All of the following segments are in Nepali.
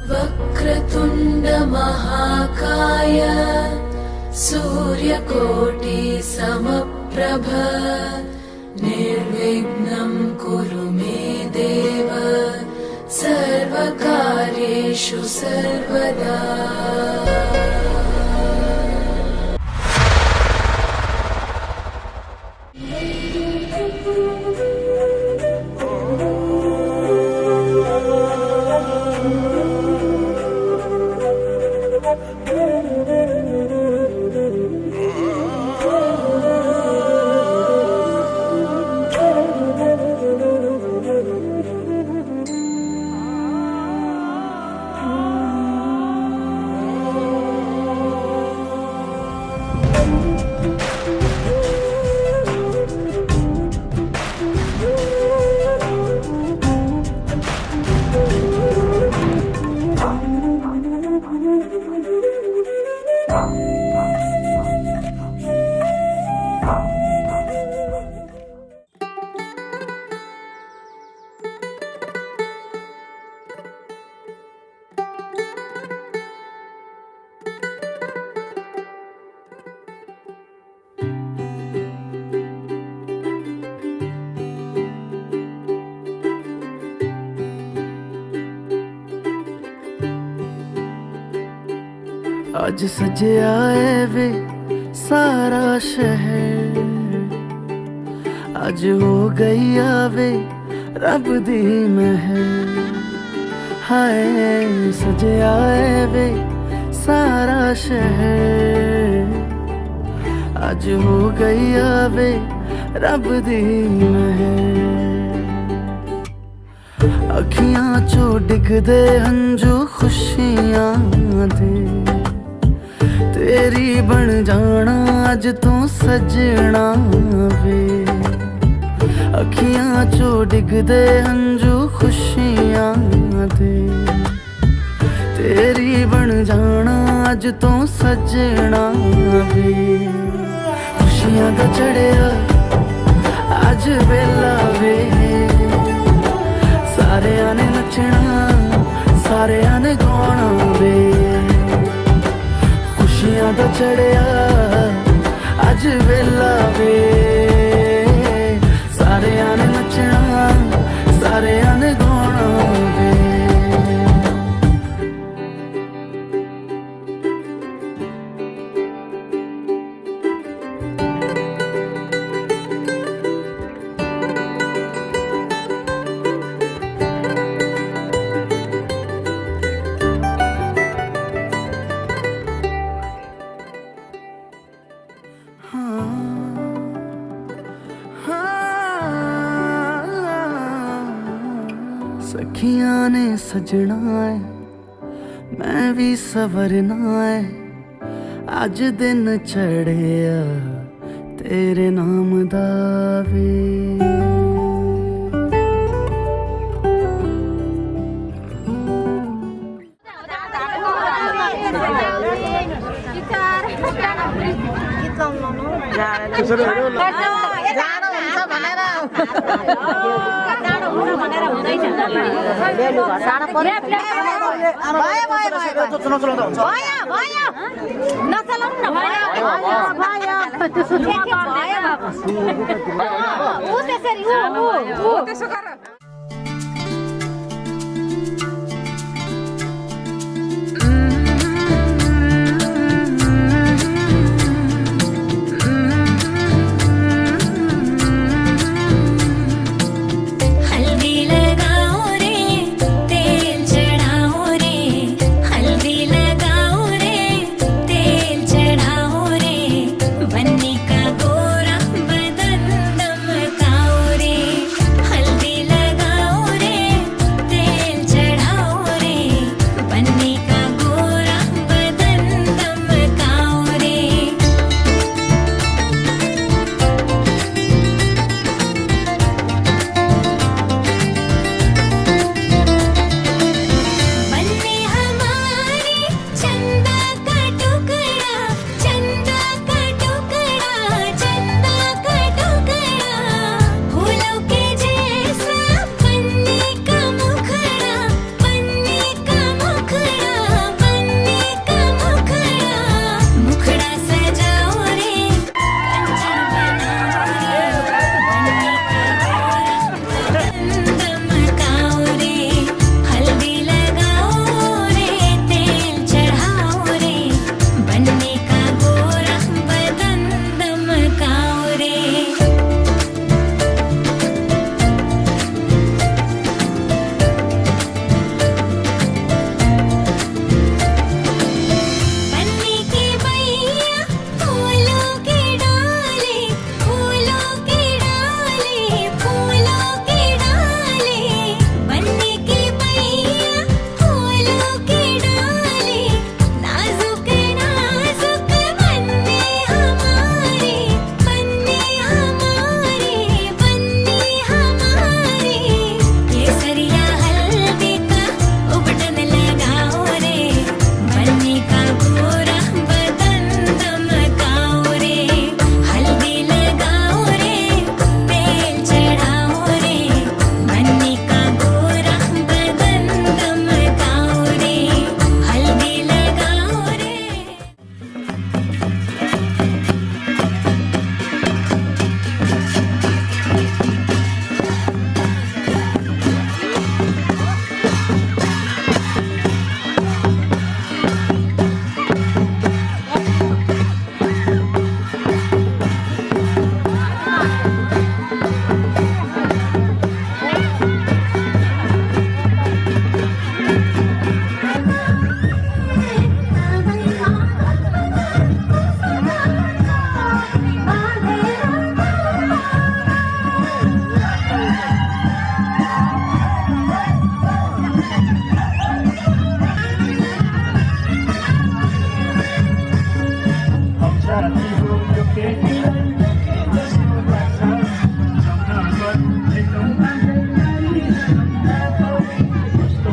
वक्रतुंड महाकाय सूर्यकोटि समप्रभ निर्विघ्नं कुरु मे देव सर्वकार्येषु सर्वदा। आज सजया है वे सारा शहर, आज हो गई आवे रब दी महर। हाय सजया है वे सारा शहर, आज हो गई आवे रब दी महर। अखियां चो डिगदे हंजू खुशियां दे, तेरी बन जाना अज तू सजना वे। अखियां चो डिगदे हंजू खुशियां दे, तेरी बन जाना अज तू सजना वे। खुशियां दा चढ़िया अज वेला वे, सारेयां ने नचना सारेयां ने गाना वे। खुशियां दा चढ़िया अज वेला वे, सारेयां ने नचना सारेयां ने गाना वे। सखियां ने सजना है मैं भी सवरना है, अज दिन चढ़िया तेरे नाम दा वे। बन्नी का गोरा बदन दमकाओ रे, हल्दी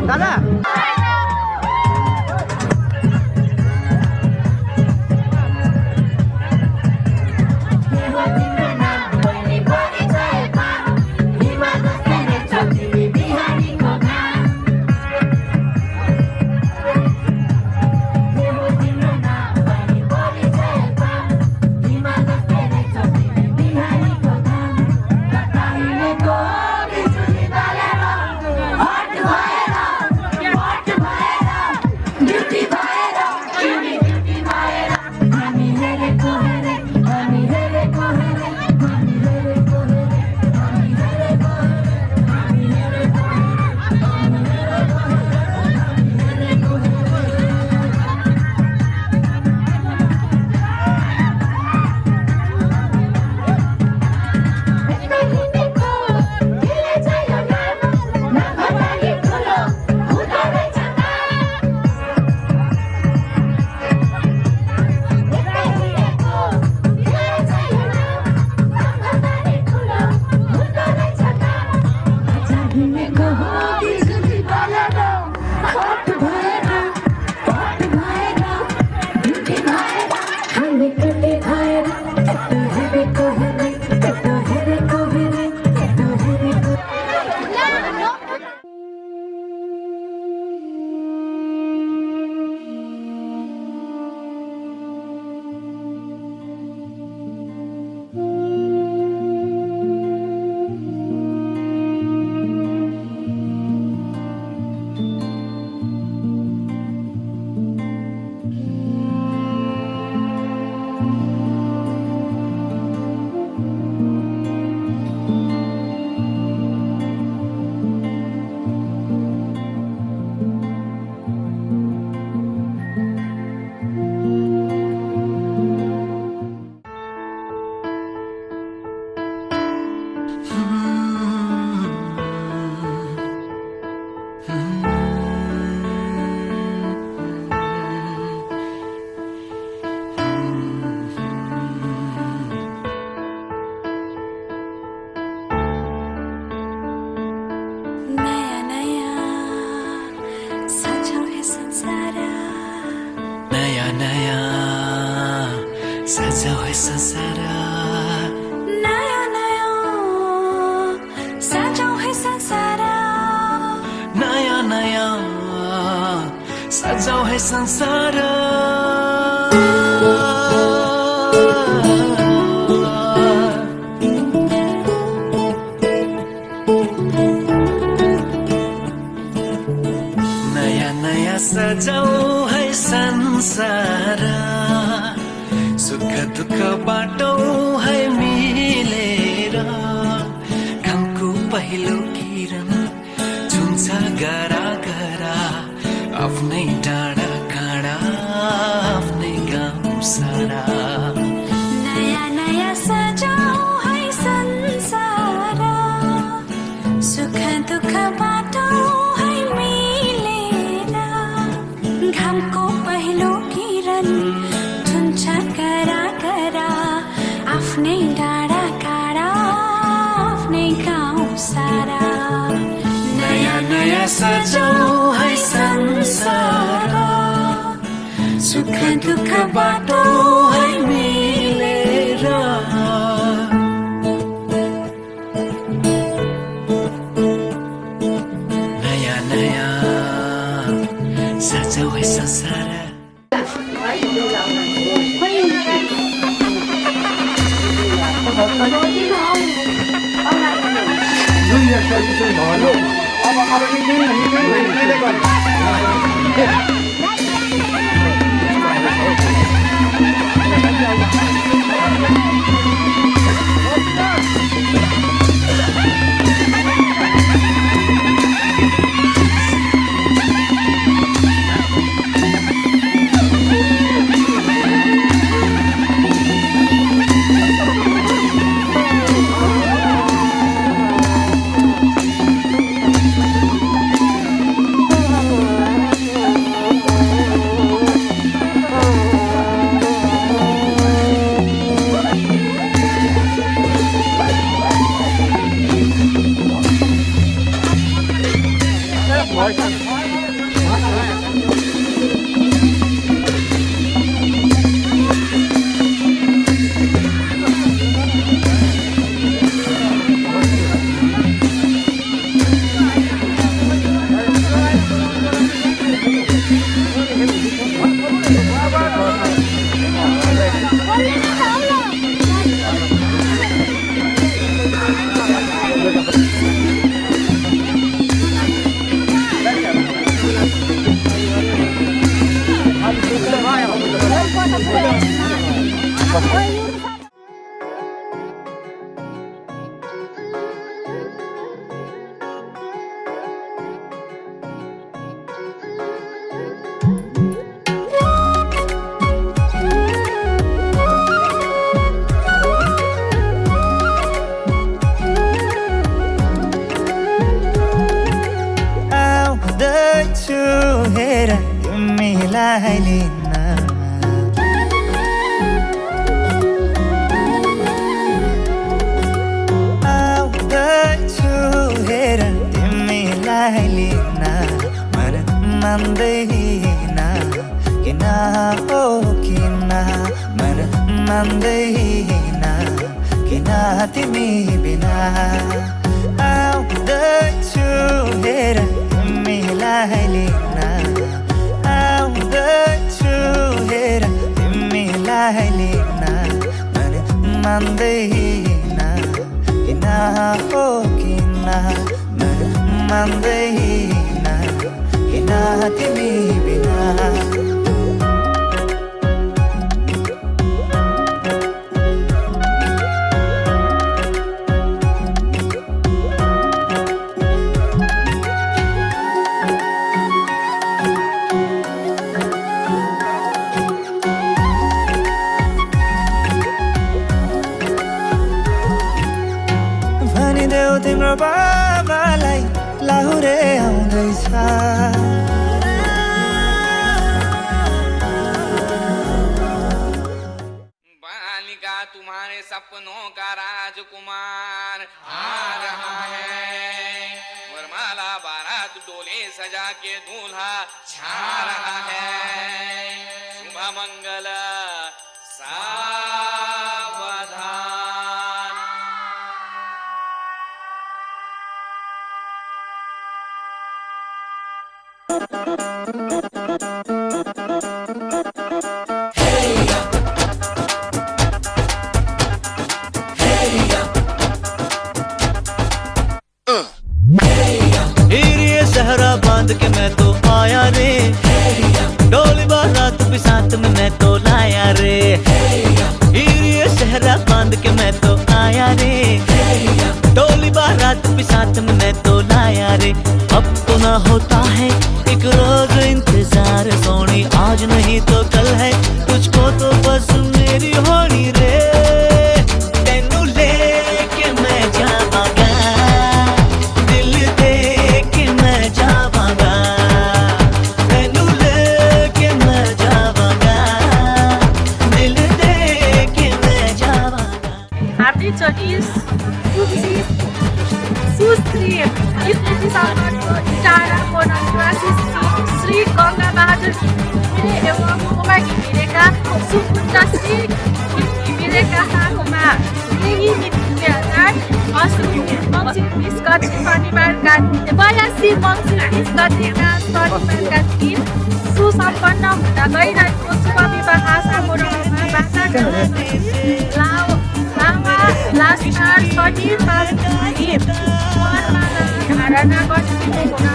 दादा सजाओ है संसार नया नया सजाओ है संसार नया नया सजाओ है संसार नया नया सजाओ है संसार सुख दुःख बाटो है मिलेर घामको पहिलो किरण छुन्छ गरा गरा आफ्नै डाँडा काँडा आफ्नै गाउँ सारा नया नया सजाओ है संसार सुख दुःख बाटो है मिलेर घामको पहिलो किरण छुन्छ गरा गरा आफ्नै डाँडा काँडा आफ्नै गाउँ सारा नया नया सजाओ है संसार सुख दुःख बाटो है मिलेर नया नया सजाओ है संसार मान्दैन किन हो किन मन मान्दैन किन तिमी बिना आउँदैछु हेर तिमीलाई लिन आउँदैछु हेर तिमीलाई लिन मन मान्दैन किन हो किन मन मान्दैन किन तिमी बिना भनिदेऊ तिम्रो बाबालाई लाहुरे आउँदैछ बालिका तुम्हारे सपनों का राजकुमार आ रहा है वरमाला बारात डोले सजा के दूल्हा छा रहा है शुभ मंगल सावधान ये सहरा बांध के मैं तो आया रे डोली बारात भी साथ में मैं तो लाया रे ये सहरा बांध के मैं तो आया रे डोली बारात भी साथ में मैं तो लाया रे अब तो ना होता है एक रोज इंतजार सोनी आज नहीं तो कल है तुझको तो बस मेरी होनी रे तेनू लेके मैं जावांगा दिल दे के मैं जावांगा तेनू लेके मैं जावांगा दिल दे के मैं जावांगा Happy 30th सुश्री स्मृति शर्माको टाढाको निवासी श्री गङ्गा बहादुर घिमिरे एवं उमा घिमिरेका सुपुत्र श्री घिमिरेका हातमा यही नीति 2080 मङ्सिर 20 गते शनिबारका 82 मङ्सिर 20 गतेका शनिबारका दिन सुसम्पन्न हुँदा गइरहेको शुभ विवाह समारोहमा लामा लास्टार शरीरमा वरमाला धारणा गर्ने हुन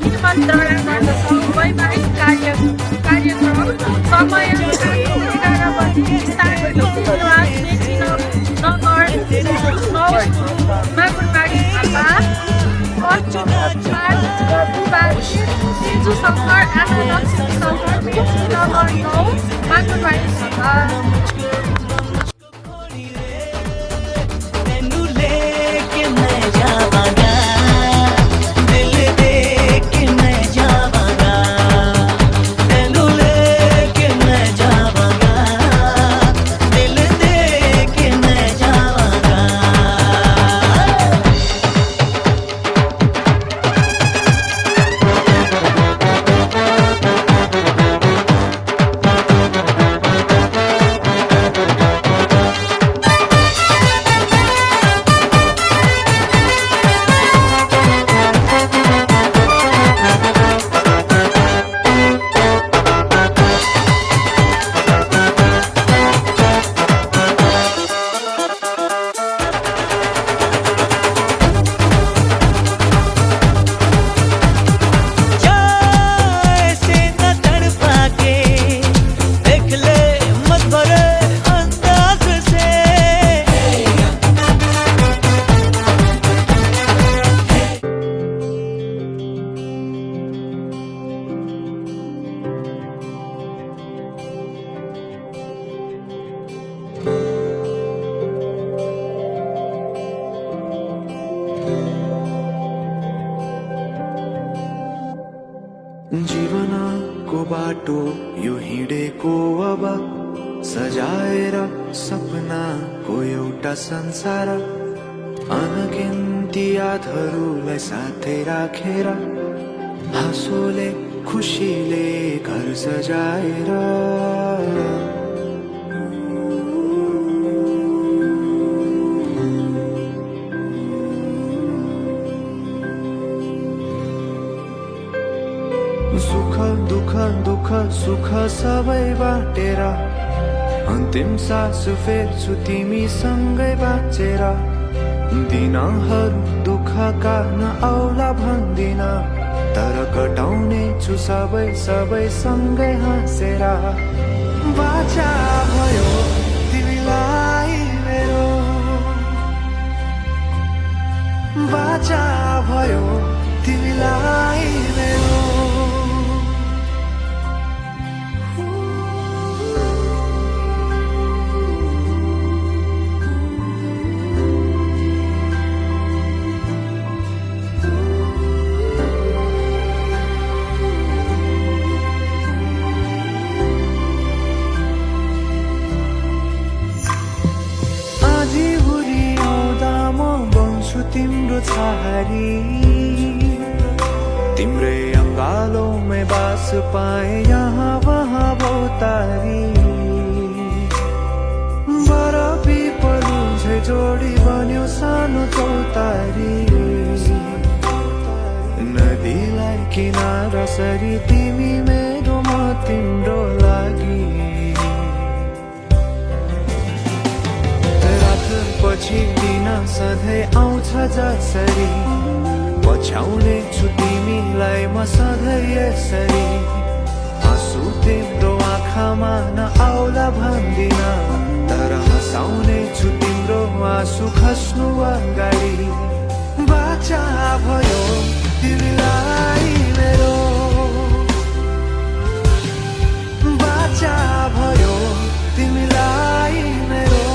निमन्त्रणा गर्दछौँ वैवाहिक कार्यक्रम समय 11 बजे स्थान नगर माकुरबारी सेजु शङ्कर आशा लक्ष्मी शङ्कर नगर 9 माकुरबारी तेनू लेके मैं जावांगा दिल दे के मैं जावांगा तेनू लेके मैं जावांगा दिल दे के मैं जावांगा जीवनको बाटो यो हिँडेको अब सजाएर सपनाको एउटा संसार अनगिन्ती यादहरूलाई साथै राखेर हाँसोले खुसीले घर सजाएर सुख दुःख दुःख सुख सबै बाटेर अन्तिम सास फेर्छु तिमीसँगै बाँचेर दिनहरू दुःखका नआउला भन्दिन तर कटाउने छु सबै सबै सँगै हाँसेर बाचा भयो तिमीलाई मेरो बाचा भयो तिमीलाई मेरो तिम्रो छहारी तिम्रै अङ्गालोमै बास पाए यहाँ वहाँ बहुतारी बरफी पलु झै जोडी बन्यो सानो चौतारी नदीलाई किनारा सरी तिमी मेरो म तिम्रो लागि पछि दिन सधैँ आउँछ जसरी पछ्याउने छु तिमीलाई म सधैँ यसरी आँसु तिम्रो आँखामा नआउला भन्दिन तर हँसाउने छु तिम्रो आँसु खस्नु अगाडि बाचा भयो तिमीलाई मेरो बाचा भयो तिमीलाई मेरो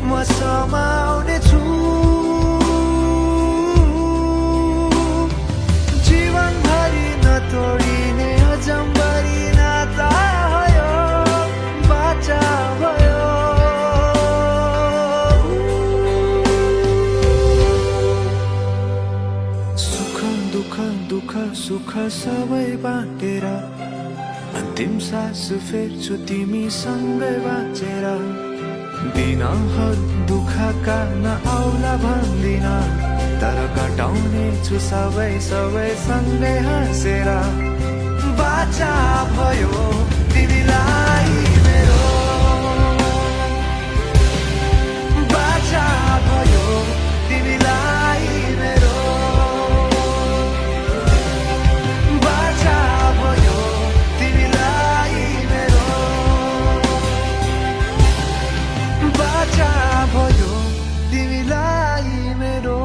म समाउने छु जीवनभरि नतोडिने अजम्बरी नाता भयो बाचा भयो सुख दुःख दुःख सुख सबै बाँटेर अन्तिम सास फेर्छु तिमीसँगै बाँचेर दिनहरू दुःखका नआउला भन्दिन तर कटाउने छु सबै सबै सँगै हाँसेर बाचा भयो तिमीलाई मेरो बाचा भयो तिमीलाई मेरो बाचा भयो तिमीलाई मेरो बाचा भयो तिमीलाई मेरो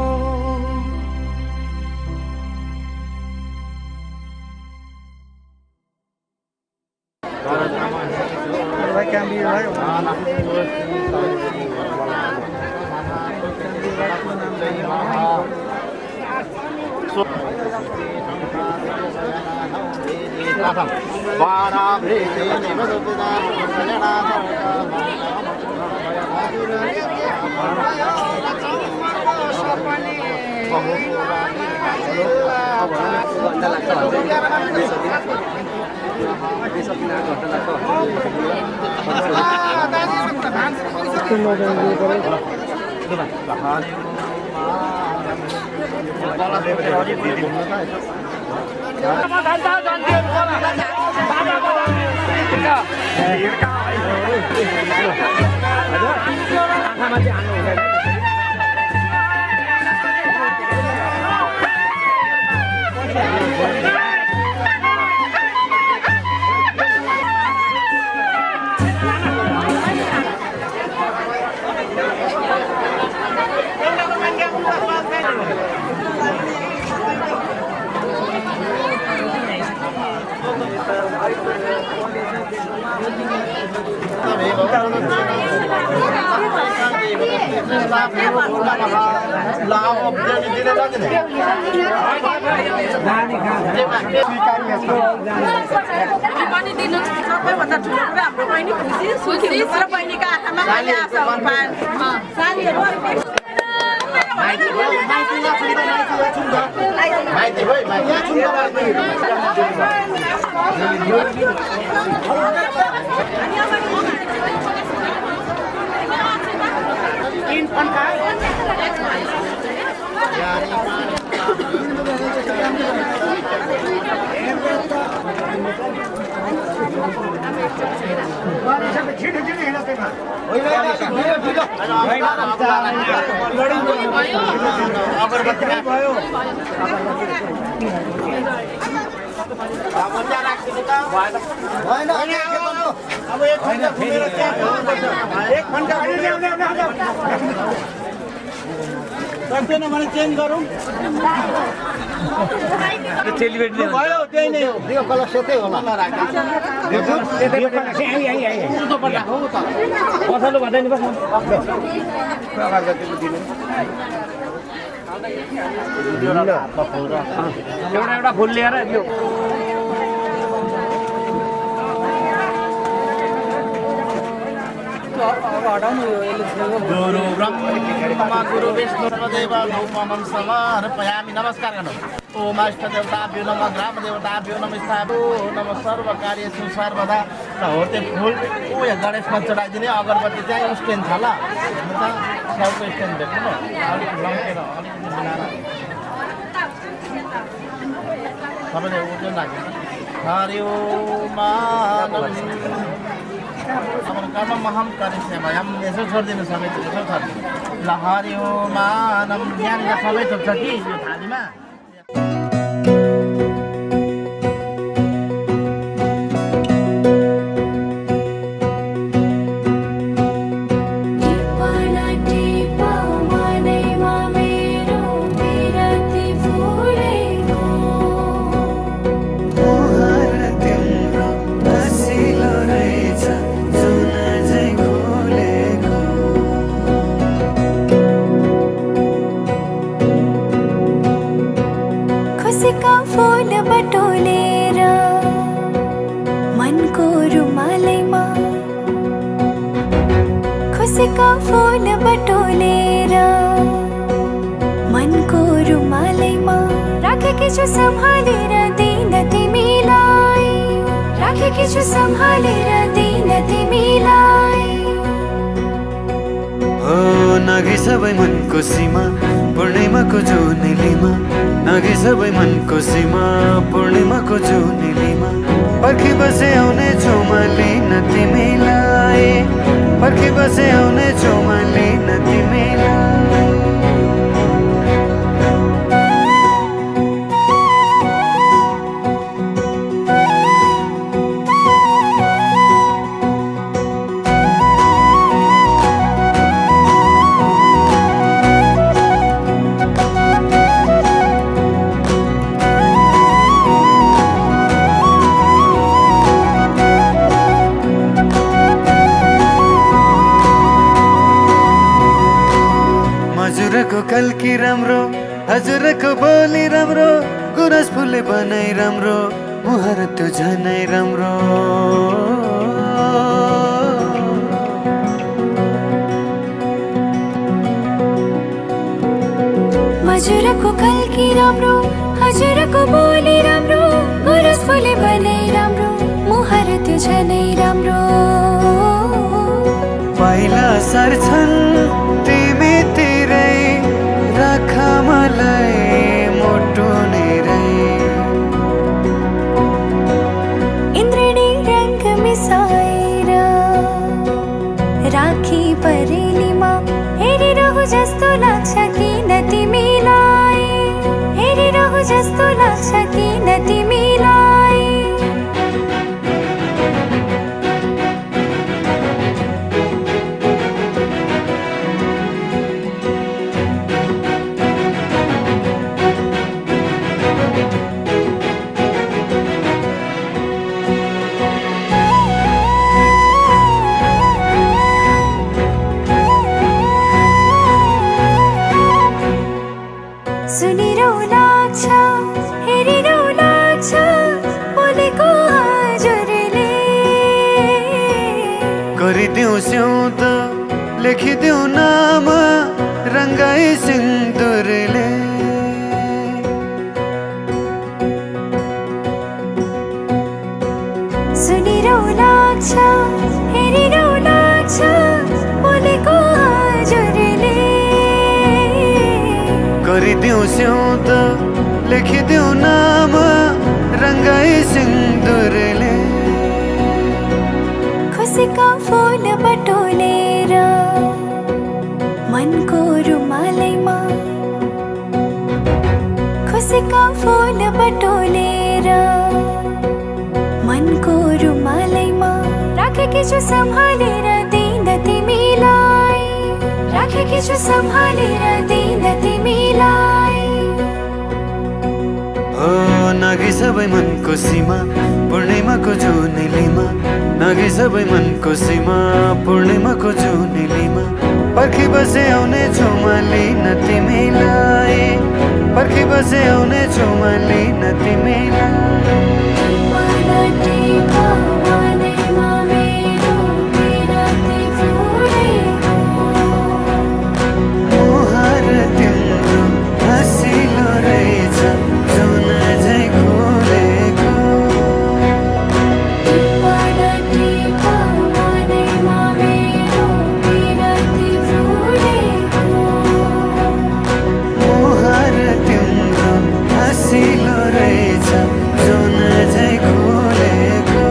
पनि दिनु सबैभन्दा ठुलो कुरा हाम्रो बहिनी खुसी सुखी हुनु र बहिनीको आँखामा कहिले आशा पान साथीहरू सक्दैन भने चेन्ज गरौँ सेलिब्रेट भयो त्यही नै हो यो कलर सेतै होला पछाडि भन्दैन बस एउटा फुल ल्याएर दियो गुरु ब्रह्मा गुरु विष्णु देव नमः समर्पयामि नमस्कार गर्नु ओम अष्ट देवताभ्यो नमः ग्राम देवताभ्यो नमः स्थापो नमः सर्व कार्येषु सर्वदा हो त्यो फुल उयो गणेशमा चढाइदिने अगरबत्ती चाहिँ स्ट्यान्ड छ ल सबको स्ट्यान्ड भेट्नु अलिक लम्केर अलिक मिलाएर सबैले उयो राख्नु हरि ओम अब कर्म महम करिष्यामयम यसो छोडिदिनु सबै यसो छोडिदिनु ल हरि ओम मानम ज्ञानका सबै थोक छ कि यो थालीमा खुसीका फूल बटोलेर मनको रुमालैमा खुसीका फूल बटोलेर मनको रुमालैमा राखेकी छु सम्हालेर दिन तिमीलाई राखेकी छु सम्हालेर दिन तिमीलाई नाघे सबै मनको सीमा पूर्णिमाको जुनेलीमा नाघे सबै मनको सीमा पूर्णिमाको जुनेलीमा पर्खी बसे आउने छेउमा लिन तिमीलाई पर्खी बसे आउने छेउमा लिन तिमीलाई हजुरको कल्की राम्रो हजुरको बोली राम्रो गुरस फुले बनाइ राम्रो मुहार त्यो झनै राम्रो हजुरको कल्की राम्रो हजुरको बोली राम्रो गुरस फुले बनाइ राम्रो मुहार त्यो झनै राम्रो पहिला सर्छन् तिमी तिरै राख मलाई मोटो निरै इन्द्रणी रंग मिसाएर राखी परेलीमा हेरिरहु जस्तो लाग्छ किन तिमीलाई हेरिरहु जस्तो लाग्छ किन तिमीलाई गरिदेऊ सिउँदो लेखिदेऊ नाम रङ्गाई सिन्दुरले सुनिरौ लाग्छ हेरिरौ लाग्छ बोलेको हजुरले गरिदेऊ सिउँदो लेखिदेऊ नाम रङ्गाई सिन्दुरले खुसीका फूल बटोलेर मनको रुमालैमा खुसीका फूल बटोलेर मनको रुमालैमा राखेकी छु सम्हालेर दिँदा तिमीलाई राखेकी छु सम्हालेर दिँदा तिमीलाई हो नागी सबै मनको सीमा पूर्णिमाको जुनेलीमा नागी सबै मनको सीमा पूर्णिमाको जुनेलीमा पर्खी बसे आउने छु म लिन तिमीलाई पर्खी बसे आउने छु म लिन तिमीलाई मुहार तिम्रो हँसिलो रहेछ जुन झै खोलेको मुहार तिम्रो हँसिलो रहेछ जुन झै खोलेको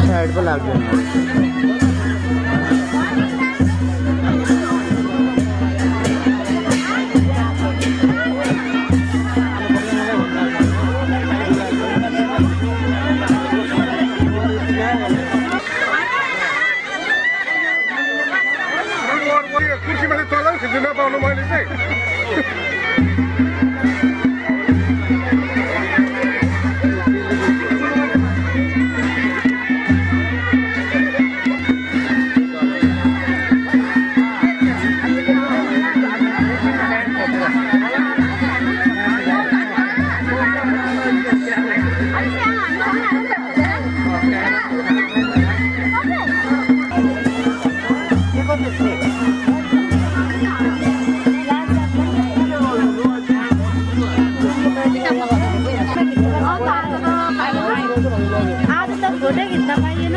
साइड पर लाग कुर्सीमा चाहिँ तल खिच्नु नपाउनु मैले चाहिँ आज तक फोटो खिच्न पाइएन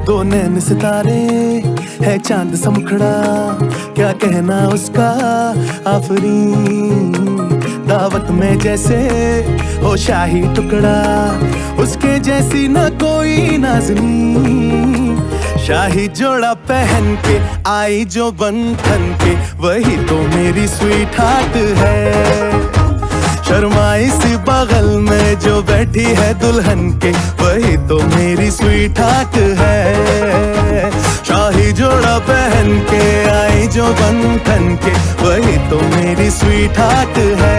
दो नैन सितारे है चांद सा मुखड़ा क्या कहना उसका आफरीन दावत में जैसे हो शाही टुकड़ा उसके जैसी न कोई नाज़नीन शाही जोड़ा पहन के आई जो बंधन के वही तो मेरी स्वीट हार्ट है शर्माई सी बगल में जो बैठी है दुल्हन के वही तो मेरी स्वीट हार्ट है शाही जोड़ा पहन के आई जो बंधन के वही तो मेरी स्वीट हार्ट है।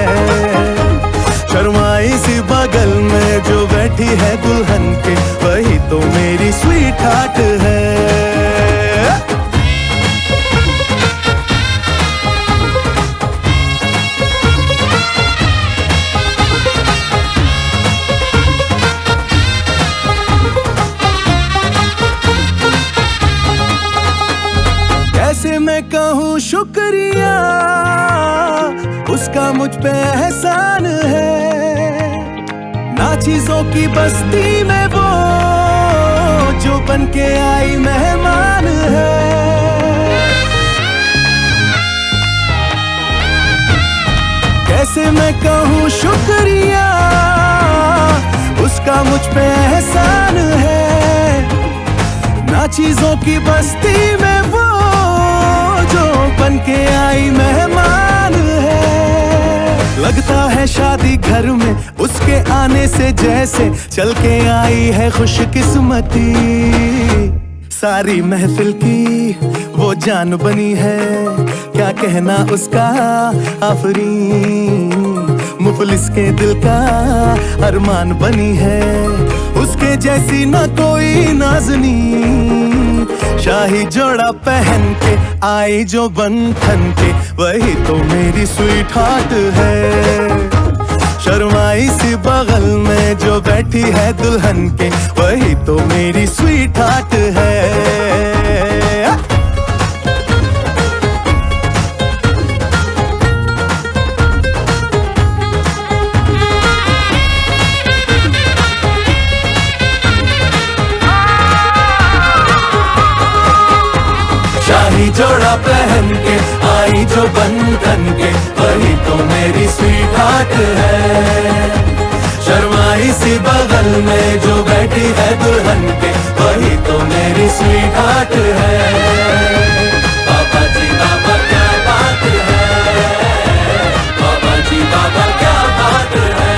शर्माई सी बगल में जो बैठी है दुल्हन के वही तो मेरी स्वीट हार्ट है। कैसे मैं कहूँ शुक्रिया उसका मुझ पे एहसान है। ना चीजों की बस्ती में वो जो बन के आई मेहमान है। कैसे मैं कहूँ शुक्रिया उसका मुझ पे एहसान है। ना चीजों की बस्ती में वो जो बन के आई मेहमान है। लगता है शादी घर में उसके आने से जैसे चल के आई है खुशकिस्मती। सारी महफिल की वो जान बनी है क्या कहना उसका आफरीन। मुफलिस के दिल का अरमान बनी है उसके जैसी ना कोई नाज़नी। शाही जोड़ा पहन के आई जो बंधन के वही तो मेरी स्वीट हार्ट है। शर्माई सी बगल में जो बैठी है दुल्हन के वही तो मेरी स्वीट हार्ट है। शाही जोड़ा पहन के आई जो बंधन के वही तो मेरी स्वीट हार्ट है। शर्माई सी बगल में जो बैठी है दुल्हन के वही तो मेरी स्वीट हार्ट है। बाबा जी बाबा क्या बात है। बाबा जी बाबा क्या बात है।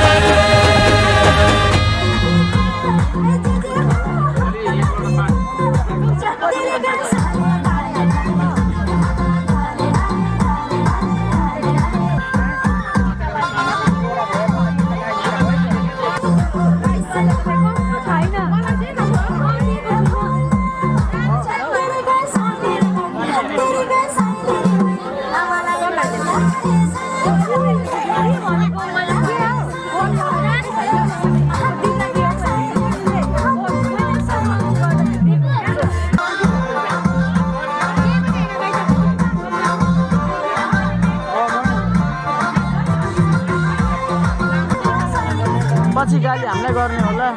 पछि गाली हामीलाई गर्ने होला।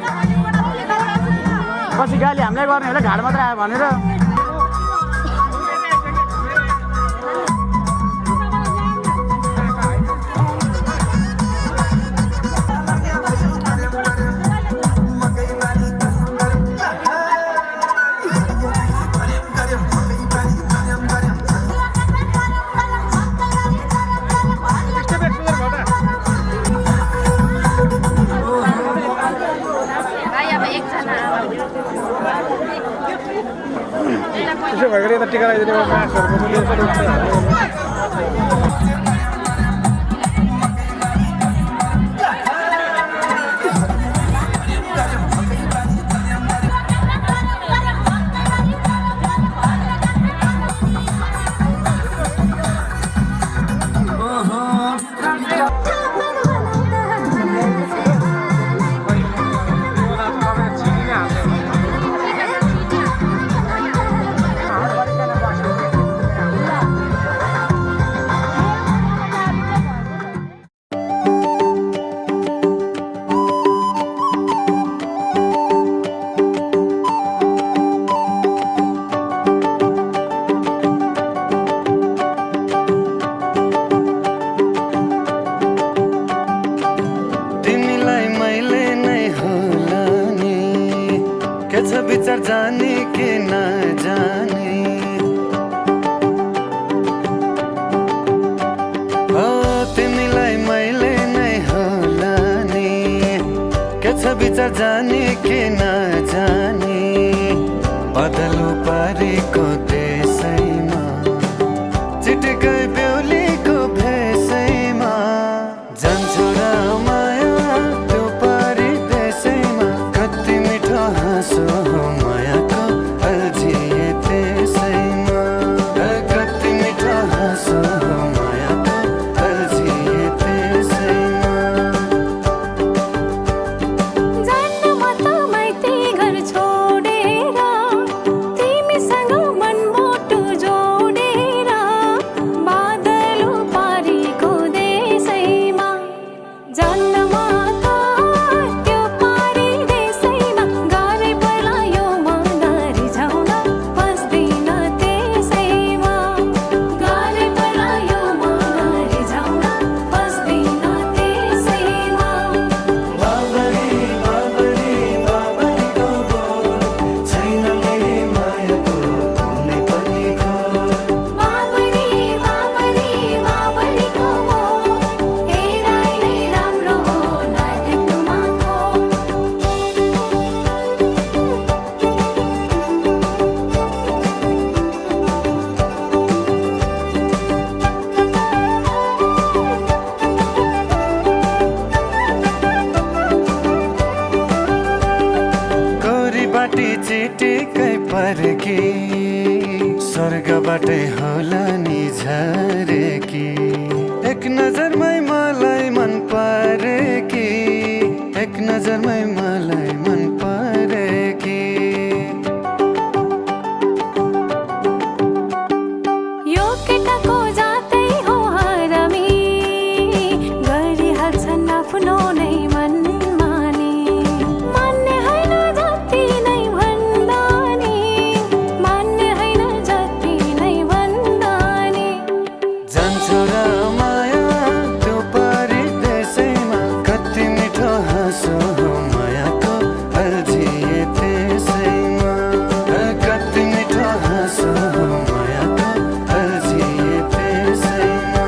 पछि गाली हामीलाई गर्ने होला घाड मात्र आयो भनेर। त्यसो भएर यता टिका लगाइदिने विचार जाने के न जाने हो तिमीलाई मैले नै होला नि के छ विचार जाने के न जाने बदलो पारेको देशैमा गरेकी स्वर्गबाटै होला नि झरेकी एक नजरमै मलाई मन परेकी एक नजरमै मलाई मन परेकी यो केटाको जातै हो हरामी गरिहाल्छन् आफ्नो नै मन माने मान्ने होइन जति नै भन्दा नि मान्ने होइन जति नै भन्दा नि जान्छौ र माया त्यो परिदेशैमा कति मिठो हाँसो हो मायाको अल्झिए त्यसैमा कति मिठो हाँसो हो मायाको अल्झिए त्यसैमा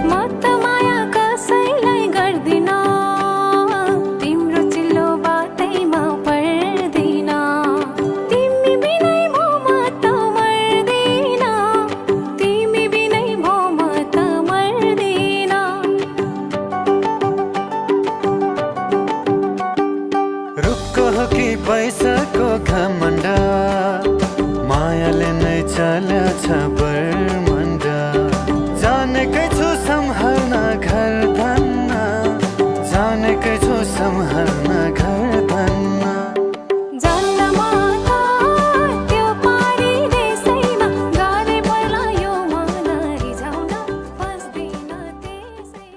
म त माया कसैलाई गर्दिन तिम्रो चिल्लो बातैमा पर्दिन तिमी बिनै भो म त मर्दिन तिमी बिनै भो म त मर्दिन रुखको हो कि पैसाको घमण्ड मायाले नै चल्याछ बर्मण्ड जानेकै छु सम्हाल्न घर धन्न जानेकै छु सम्हाल्न घर धन्न जन्नमा त त्यो पारिदेशैमा गाह्रै पर्ला यो मन रिझाउन फस्दिन त्यसै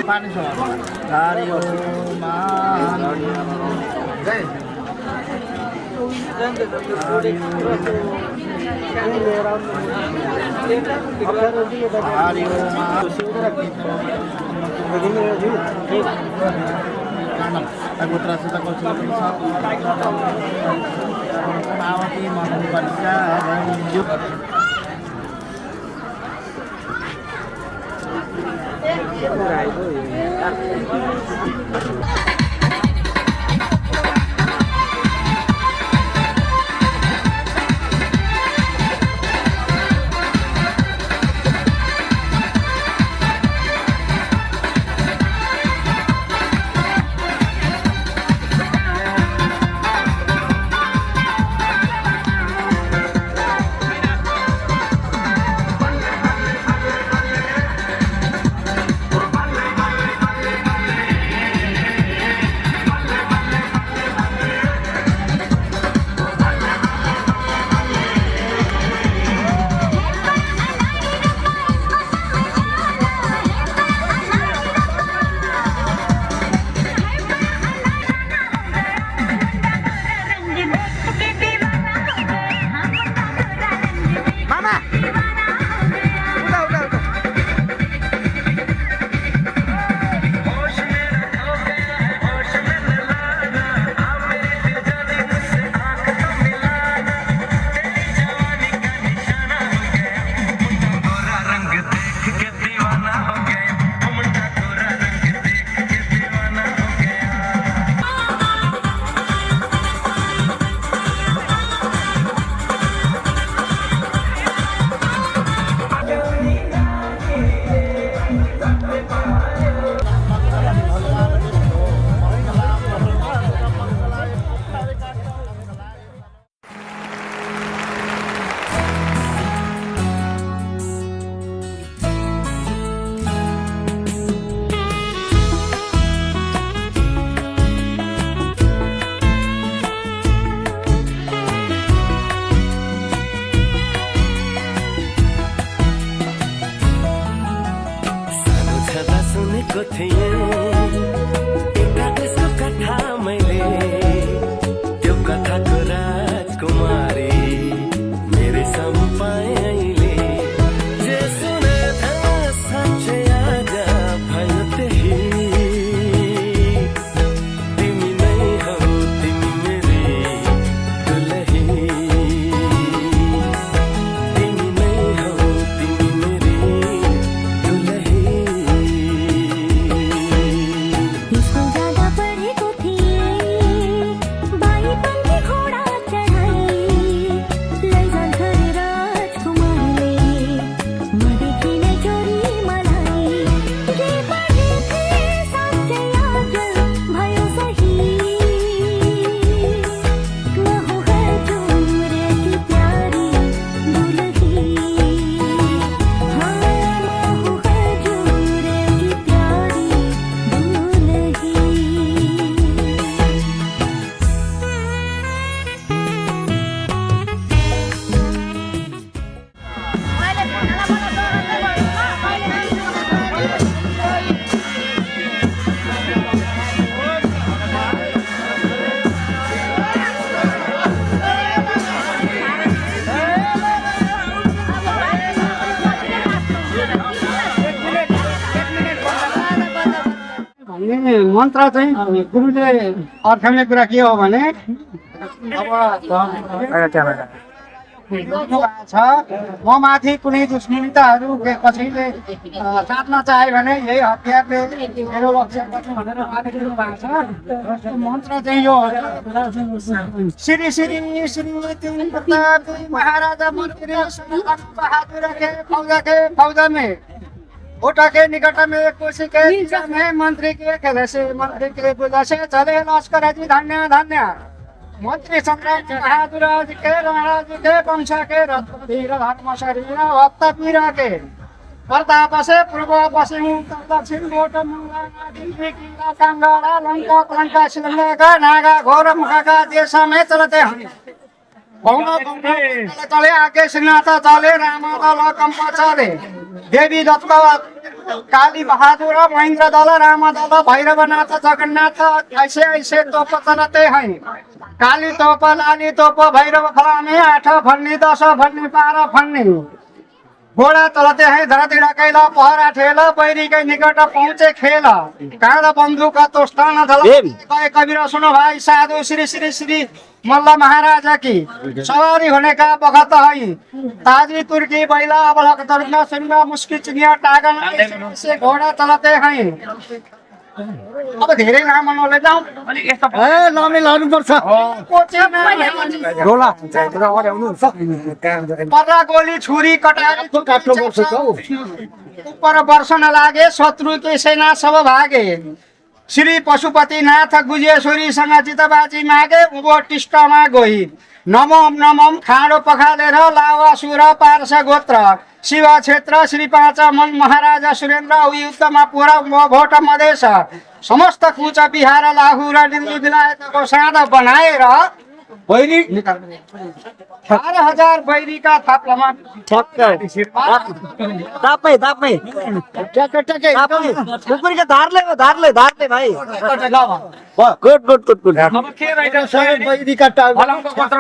पानी छ हरि ओम पुत्र सीताको पार्वती मनोबलिका मन्त्र चाहिँ गुरुले अर्खाउने कुरा के हो भने छ म माथि कुनै दुश्मनिताहरू कसैले साट्न चाहे भने यही हतियारले मेरो रक्षा गर्नु भनेर उहाँले दिनु भएको छ। मन्त्र चाहिँ यो श्री श्री श्री तीन प्रताप महाराजा मन्त्री बहादुर के फौजा में ओटा के निकट में कुशी के में मंत्री के खेल से मंत्री के बुला से चले लश्कर जी धन्य धन्य मंत्री सम्राट बहादुर जी के महाराज के वंश के रत्न वीर धर्म शरीर भक्त पीर के प्रताप से पूर्व पश्चिम दक्षिण गोट मंगला कांगड़ा लंका लंका श्रीलंका नागा घोर मुखा का देश में चलते हैं कौन चले आगे श्रीनाथ चले रामदल कंप चले देवी दत्त काली बहादुर महेंद्र दल रामदल भैरवनाथ जगन्नाथ ऐसे ऐसे तोप चलते हैं काली तोप लाली तोप भैरव फलाने 8 फन्नी 10 फन्नी 12 फन्नी घोड़ा चलते हैं धरती डकैला पहरा ठेला बैरी के निकट पहुंचे खेला कांड बंदूक तोस्तान गए कबीर सुनो भाई साधु श्री श्री श्री मल्ल महाराजा की सवारी होने का बखत है ताजी तुर्की बैला अबलक दर्गा सिंगा मुस्की चिड़िया टागन से घोड़ा चलाते हैं अब धेरै लामो नले जाऊ ए लामी लानुपर्छ गोला पर्रा गोली छुरी कटारी काट्नु पर्छ ऊपर वर्षन लागे शत्रु के सेना सब भागे श्री पशुपतिनाथ गुजेश्वरीसँग चितबाजी मागे उभो टिस्टमा गई नमोम नमोम खाँडो पखालेर लावासुर पार्श गोत्र शिव क्षेत्र श्री 5 मन महाराजा सुरेन्द्र युद्धमा पुरा भोट मधेस समस्त कुच बिहार लाहु र दिल्ली बेलायतको साँध बनाएर बैरी 12,000 बैरीका थाप्लामा तापमै टके टुकुरीको धारले भाइ गुड अब के रहेछ बैरीका फलामको पत्र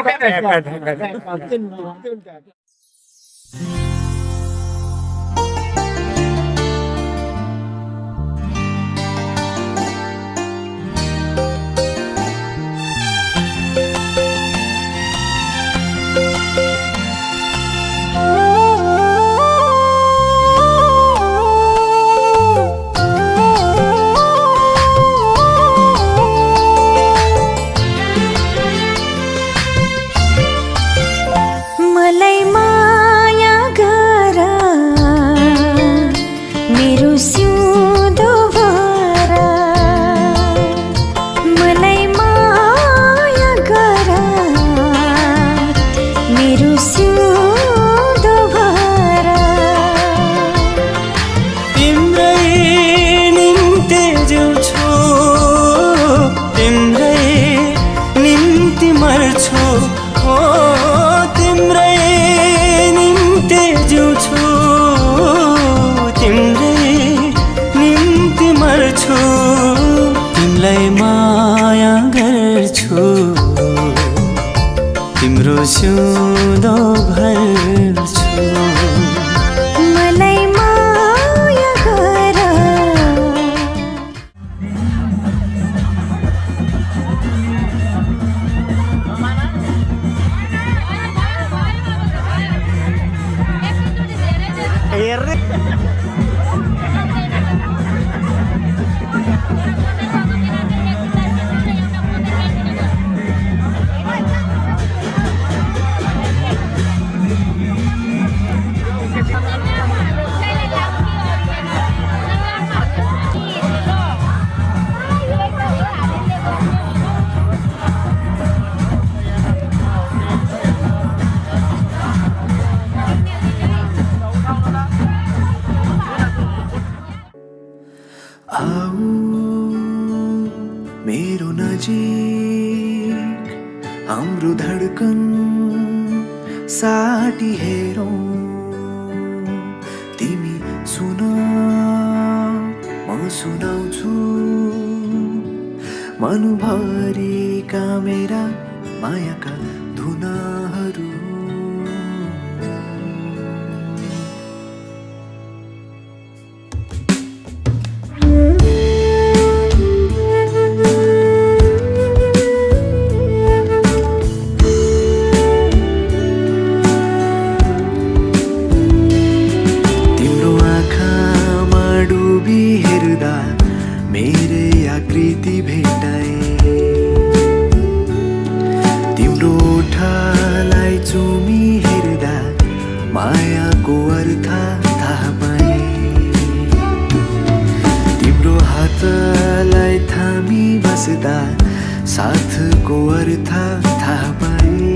तिमलाई माया गर्छु तिम्रो सिउँदो भर्छु मलाई माया गर मेरो नजिक हाम्रो धडकन साटी हेरौँ तिमी सुन म सुनाउँछु मनभरिका मेरा मायाका धुनाहरू मेरै आकृति भेटाए तिम्रो ओठलाई चुमी हेर्दा मायाको अर्थ थाहा पाए तिम्रो हातलाई थामी बस्दा साथको अर्थ थाहा पाए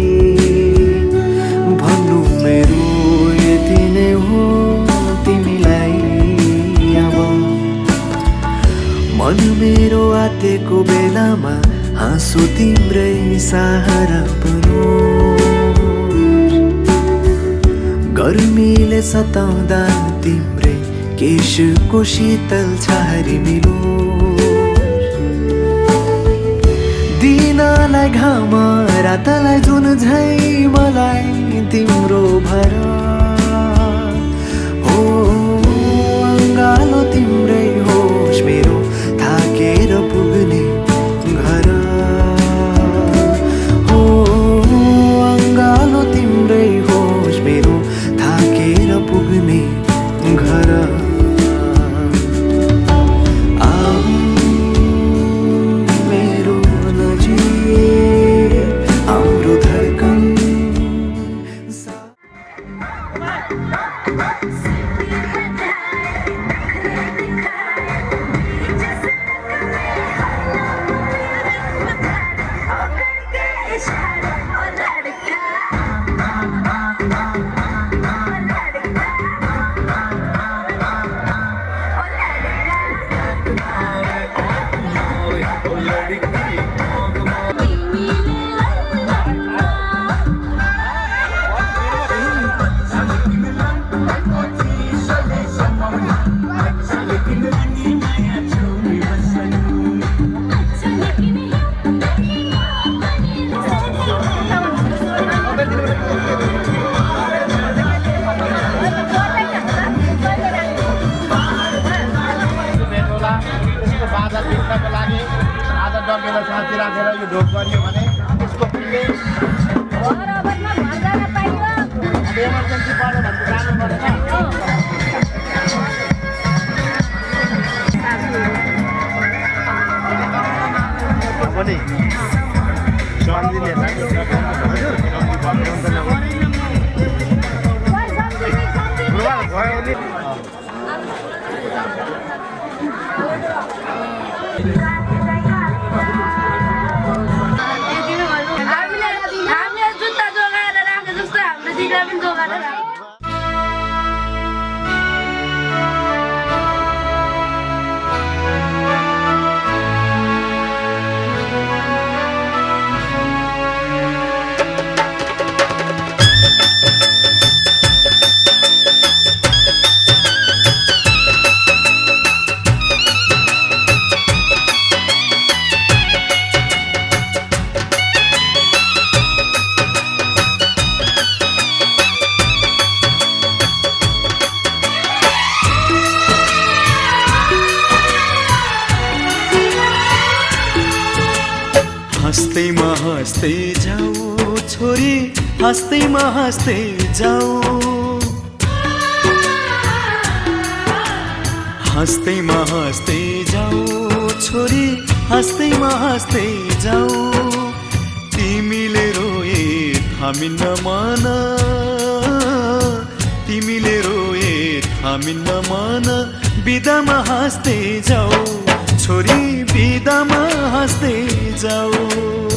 भन्नु मेरो यति नै हो तिमीलाई मन मेरो आतेको बेलामा हाँसो तिम्रै सहारा बनो गर्मीले सताउँदा तिम्रै केशको शीतल छहारी मिलो दिनलाई घाम रातलाई जुन झै मलाई तिम्रो भर हो अङ्गालो तिम्रै होस् मेरो थाकेर पुग्ने घर हो अङ्गालो तिम्रै होस् मेरो थाकेर पुग्ने घर हँस्दै जाऊ छोरी हँस्दै जाऊ हँस्दै जाऊ छोरी हँस्दै जाऊ तिमीले रोए थामिन्न मन तिमीले रोए थामिन्न मन बिदामा हाँस्दै जाऊ छोरी बिदामा हाँस्दै जाऊ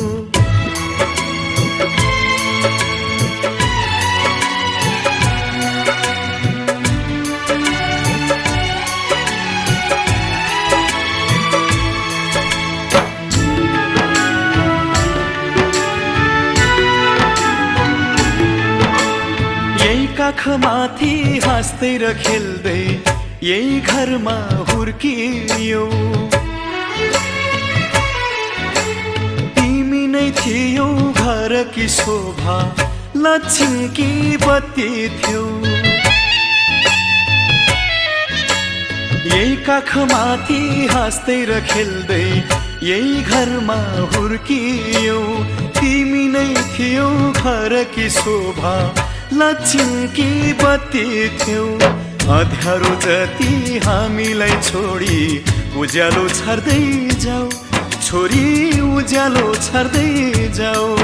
काखमाथि हाँस्दै र खेल्दै यही घरमा हुर्कियौ तिमी नै थियौ घरकी शोभा लक्ष्मीकी बत्ती थियौ यही काखमाथि हाँस्दै र खेल्दै यही घरमा हुर्कियौ तिमी नै थियौ घरकी शोभा लक्ष्मीकी बत्ती थियौ अँध्यारो जति हामीलाई छोडी उज्यालो छर्दै जाऊ छोरी उज्यालो छर्दै जाऊ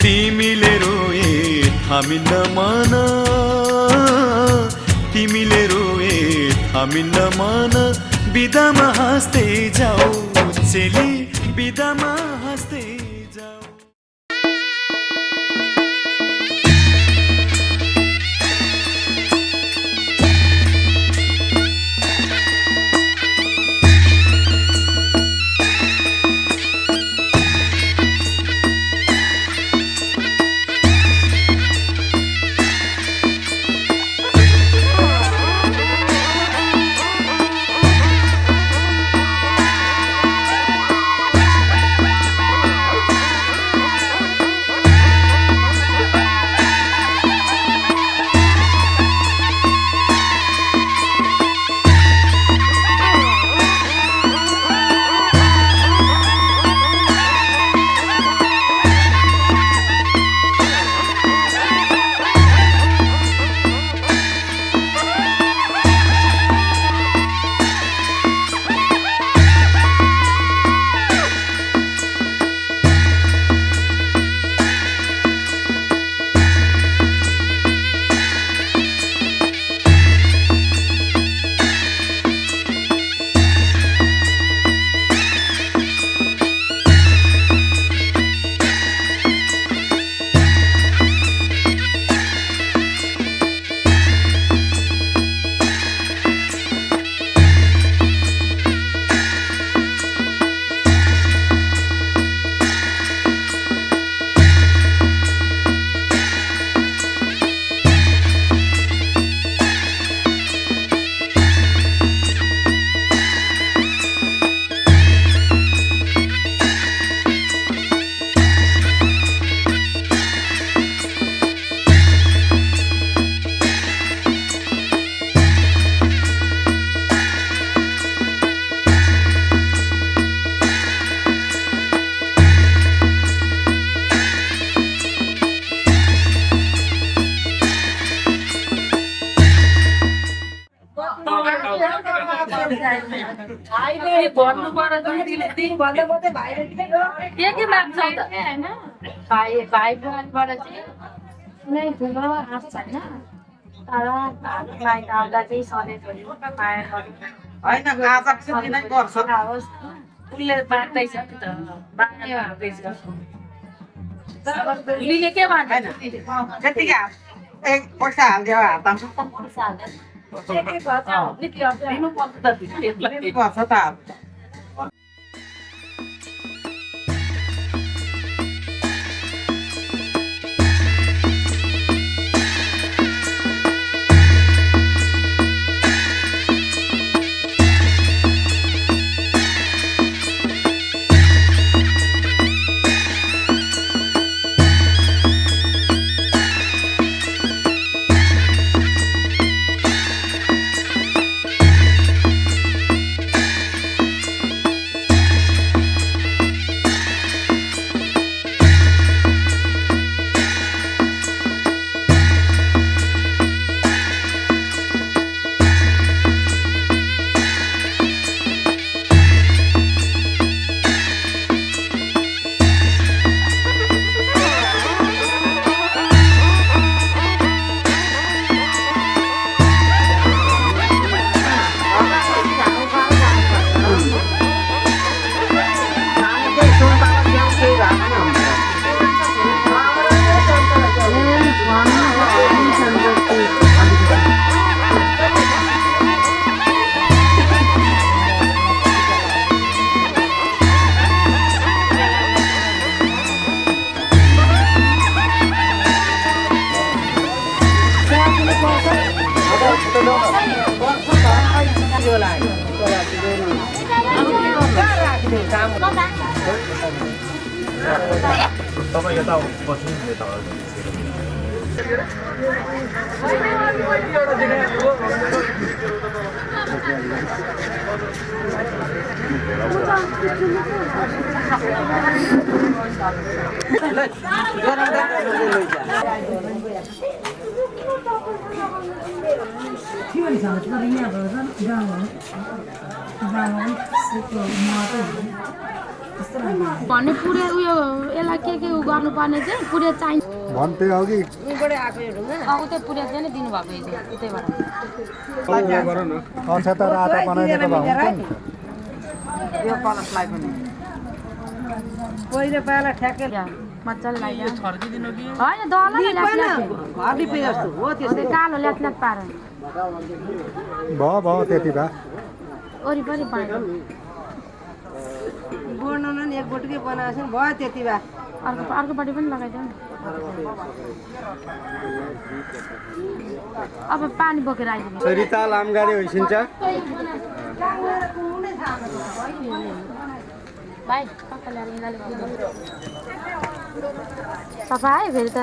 तिमीले रोए थामिन्न मन तिमीले रोए थामिन्न मन बिदामा हाँस्दै जाऊ चेली बिदामा हाँस्दै जाऊ भाइले भन्नु पर्यो दिदीले दिन भन्दा मात्रै भाइले के माग्छौ त हैन भाइ बोलाबाट चाहिँ कुनै ठुलो आश छैन तर भाइ आउँदा चाहिँ सधैँ माया गर्नु होइन आशा चाहिँ नै गर्छ उसले बाँड्दैछ नि त बाँड्यो हाल्दैछ उसले के बाँड्दैन त्यतिकै एक पैसा हालिदियो हातमा दिनुपर्छ त दिनुपर्छ त भन्ने पुरै उयो यसलाई के गर्नुपर्ने चाहिँ पुरै चाहिन्छ भन्थे अघि उबाट आएको एउटा उतै पुरै चाहिँ नि दिनुभएको हिजो उतैबाट कन्सा त रातो बनाइदिएको भए हुन्थ्यो नि यो कलसलाई पनि पहिले पाला ठ्याक्कै मजाले लाग्यो छर्किदिनु कि होइन दलले हर्दी पे जस्तो हो त्यसै कालो ल्याट पार भयो त्यति भए वरिपरि पाएर बनाउन नि एक बोटकै बनाएको भयो त्यति भए अर्कोपट्टि पनि लगाइदिउँ अब पानी बोकेर आइदिनु सरिता लामगाडी होइसिन्छ भाइ पक्का ल्याएर यिनीहरूले सफा आयो फेरि त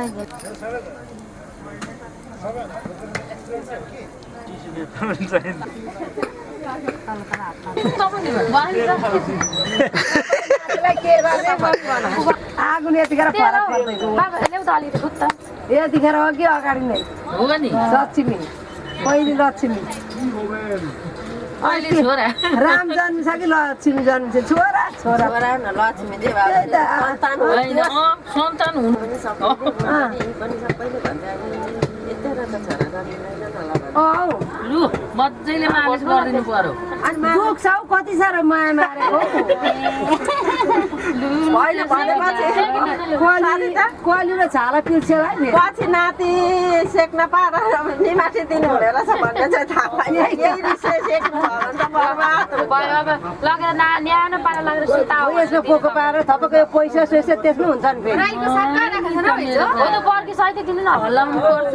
आगो यतिखेर यतिखेर अघि अगाडि नै हो नि लक्ष्मी पहिली लक्ष्मी अहिले छोरा राम जन्मिन्छ कि लक्ष्मी जन्मिन्छ छोरा छोरा लक्ष्मी सन्तान हुनु लु मजाले मालिस गरिदिनु पर्यो दुख छ कति साह्रो माया मारेको कली र छाला पिल्छ पछि नाति सेक्न पाएर निमाठी दिनु हुने रहेछ भन्ने चाहिँ थाहा पाएँ लगेर न्यानो पारा लगेर सुता यसमा पोको पाएर थपको पैसा सोइसा त्यसमा हुन्छ नि फेरि बर्की सहित दिनु न हल्लाउनु पर्छ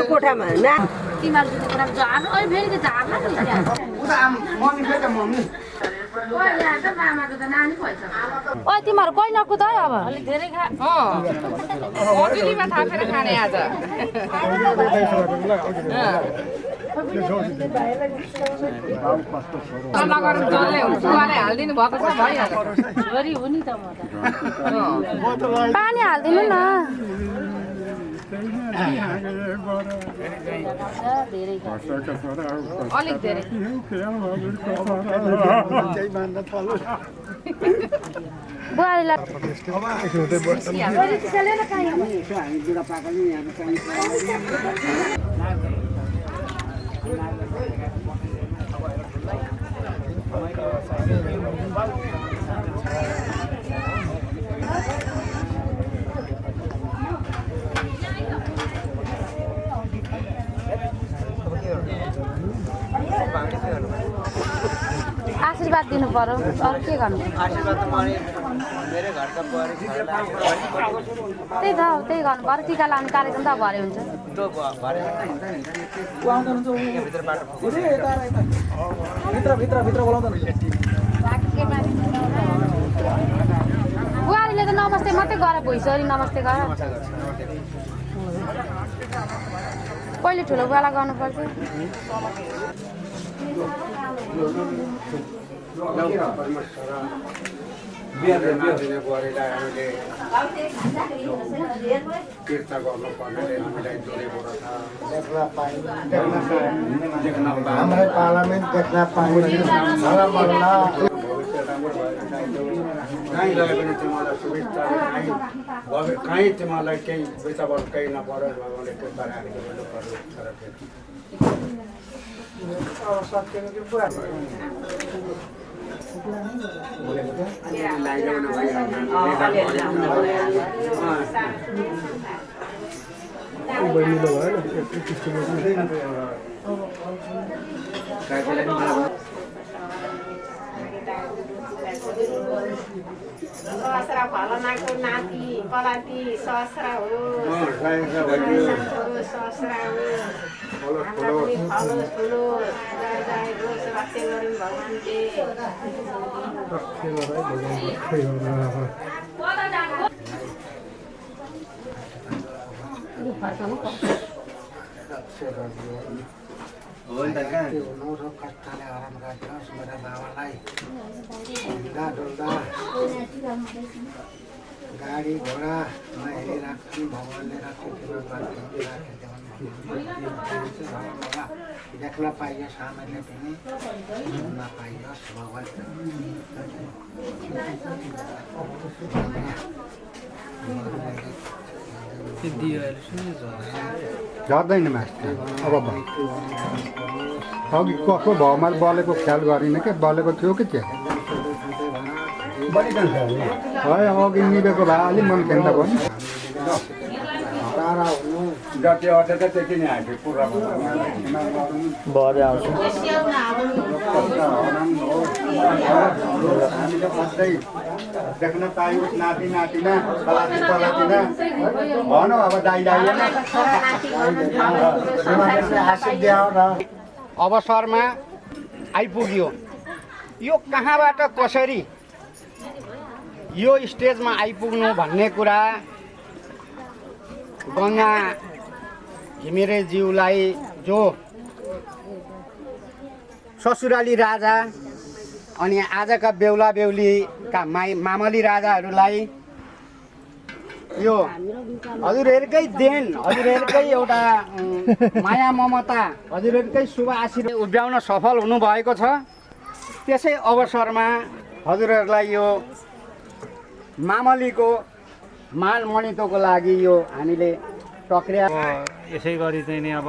कोठामा तिमीहरू झार्नु अहिले फेरि त झार्नु ओ तिमीहरू कोही नकुद है अब अलिक धेरै होटलीमा थापेर खाने आज हालिदिनु भएको छ छोरी हो नि त म त पानी हालिदिनु न धेरै अलिक धेरै बुहारीलाई आशीर्वाद दिनु पर्यो अरू के गर्नु त्यही गर्नु पर्यो टिका लाउने कार्यक्रम त भरे हुन्छ बुहारीले त नमस्ते मात्रै गर भइसक्यो नमस्ते गर पहिले ठुलो बुवालाई गर्नु पर्थ्यो हामीलाई पार्लियामेन्ट देख्न पाइन्छ कहीँ गए पनि तिमीलाई सुविस्ता कहीँ तिमीलाई केही बेचाबाट केही नपरोस् भगवान्ले कृपा राखेको भन्नुपर्छ सहस्रा फलनाको नाति कलाती सहस्रा हो सहस्रा हो फलोस् फुलोस् रक्षा गरौँ भगवान्ले कष्टले आराम राख्नुहोस् मेरो बाबालाई हिँड्दा डुल्दा गाडी घोडामा हेरिराख्छन् भगवान्ले देख्न पाइयोस् हामीले पनि सुन्न पाइयोस् भगवान् गर्दैन मास्टर अब अघि कसको भयो मैले बलेको ख्याल गरिनँ क्या बलेको थियो कि त्यो है अघि निभेको भए अलिक मन खेल्दा भयो नि जति अटे त त्यति नै आएको पुरा भरे आउँछ हामीले सधैँ देख्न पाइयोस् नाति नातिना पलाती पलातिना भनौँ अब दाइ अवसरमा आइपुग्यो यो कहाँबाट कसरी यो स्टेजमा आइपुग्नु भन्ने कुरा गङ्गा घिमिरेज्यूलाई जो ससुराली राजा अनि आजका बेहुला बेहुलीका मामली राजाहरूलाई यो हजुरहरूकै देन हजुरहरूकै एउटा माया ममता हजुरहरूकै शुभ आशीर्वाद उभ्याउन सफल हुनुभएको छ त्यसै अवसरमा हजुरहरूलाई यो मामलीको मान मणितोको लागि यो हामीले प्रक्रिया यसै गरी चाहिँ नि अब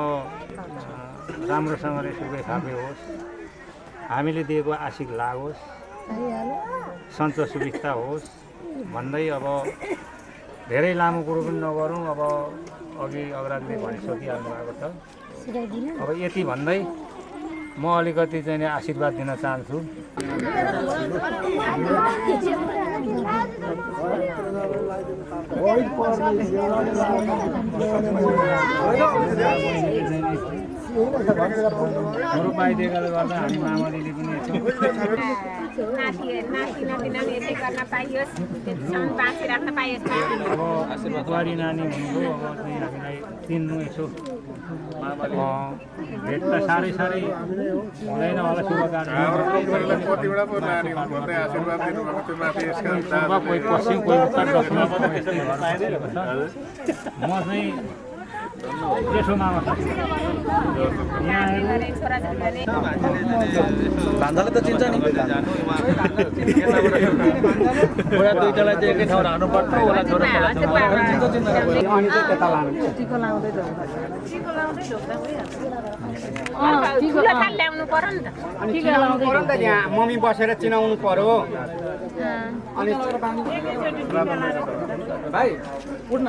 राम्रोसँगले सुकै खापे होस् हामीले दिएको आशिक लागोस् सञ्च सुविस्ता होस् भन्दै अब धेरै लामो कुरो पनि नगरौँ अब अघि अग्राजले भनिसकिहाल्नु भएको छ अब यति भन्दै म अलिकति चाहिँ नि आशीर्वाद दिन चाहन्छु अरू पाइदिएकोले गर्दा हामी मामलीले पनि अब बुहारी नानी हुनुभयो अब चाहिँ हामीलाई चिन्नु यसो भेट त साह्रै साह्रै हुँदैन होला कोही पश्चिम कोही उत्तर दक्षिण यस्तै भएर म चाहिँ त्यसोमा भान्जाले त चिन्छ नि बुढा दुईटालाई चाहिँ एकै ठाउँ राख्नुपर्छ होला छोरा अनि चाहिँ त्यता लानु ल्याउनु पर्यो नि त अनि चिनाउनु पर्यो नि त त्यहाँ मम्मी बसेर चिनाउनु पर्यो अनि भाइ उठ्न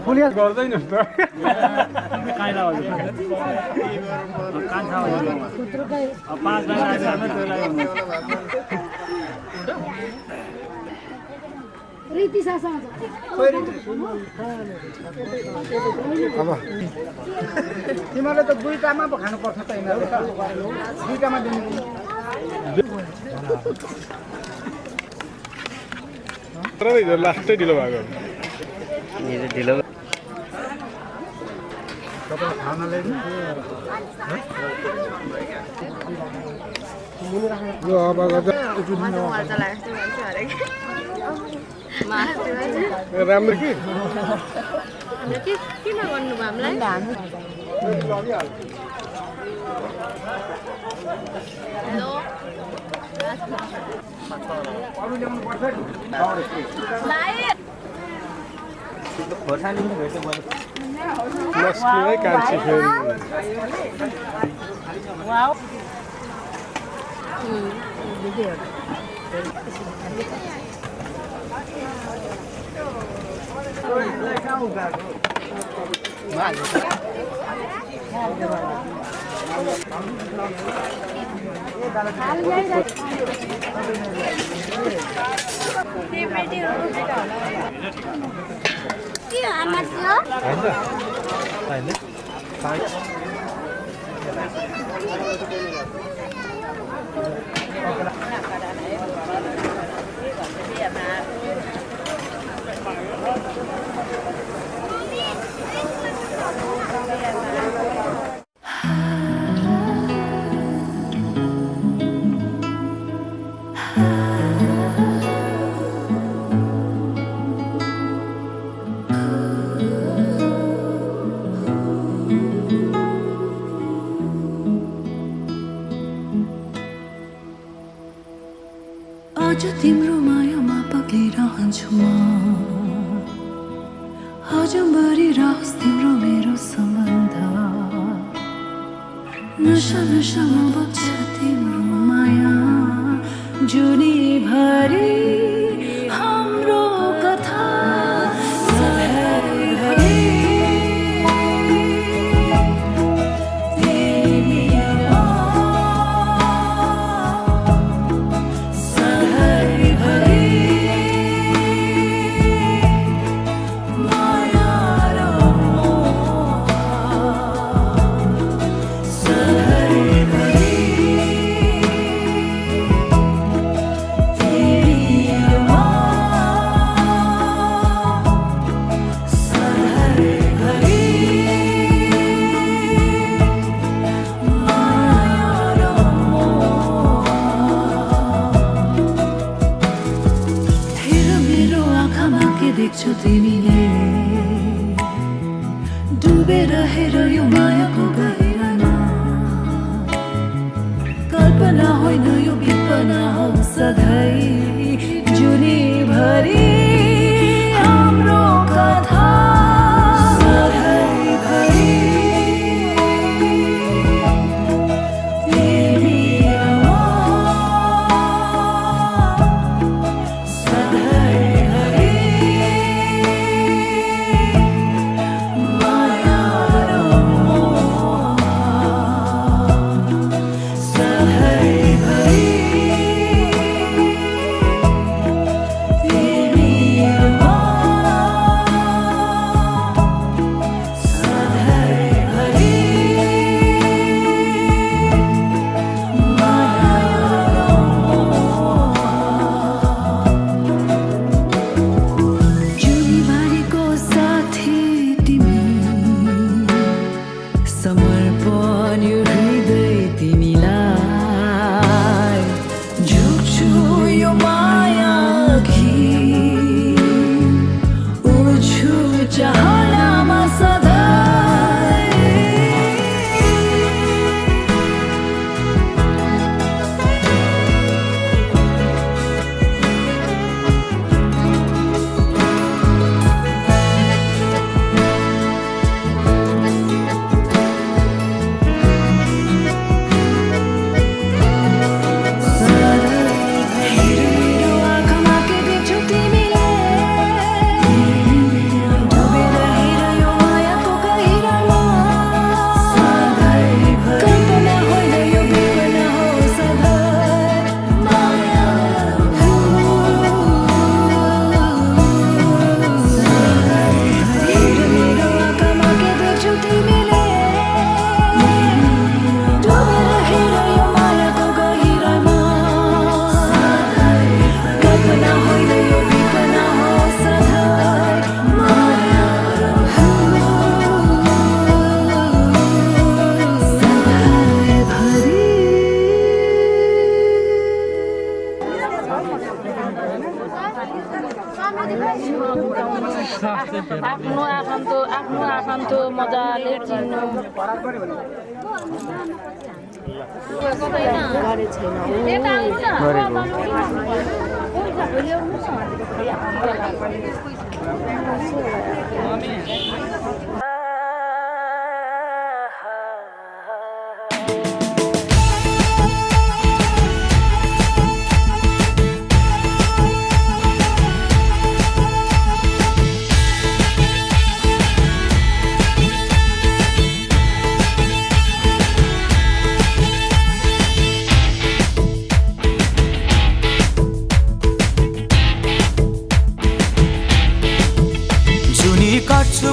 फुलिया गर्दैन नि त रीति सासा अब तिमीहरूले त दुईटामा पो खानुपर्छ त यिनीहरूले त दुईटामा दिनु लास्टै ढिलो भएको ढिलो तपाईँलाई खान ल्याइदिनु यो अब गर्दा राम्रो कि किन गर्नु भयो मस्किँदै कान्छी फेरि आज तिम्रो मायामा पक्लिरहन्छु म हजमभरि रहोस् तिम्रो मेरो सम्बन्ध नशा नशामा बग्छ तिम्रो माया जुनीभरि हाम्रो कथा सधैँभरि देख्छौ तिमीले डुबेर हेर यो मायाको गहिरामा कल्पना होइन यो विपना हो सधैँ जुनीभरि हाम्रो कथा सधैँभरि Baby आफ्नो आफन्तो मजाले चिन्नु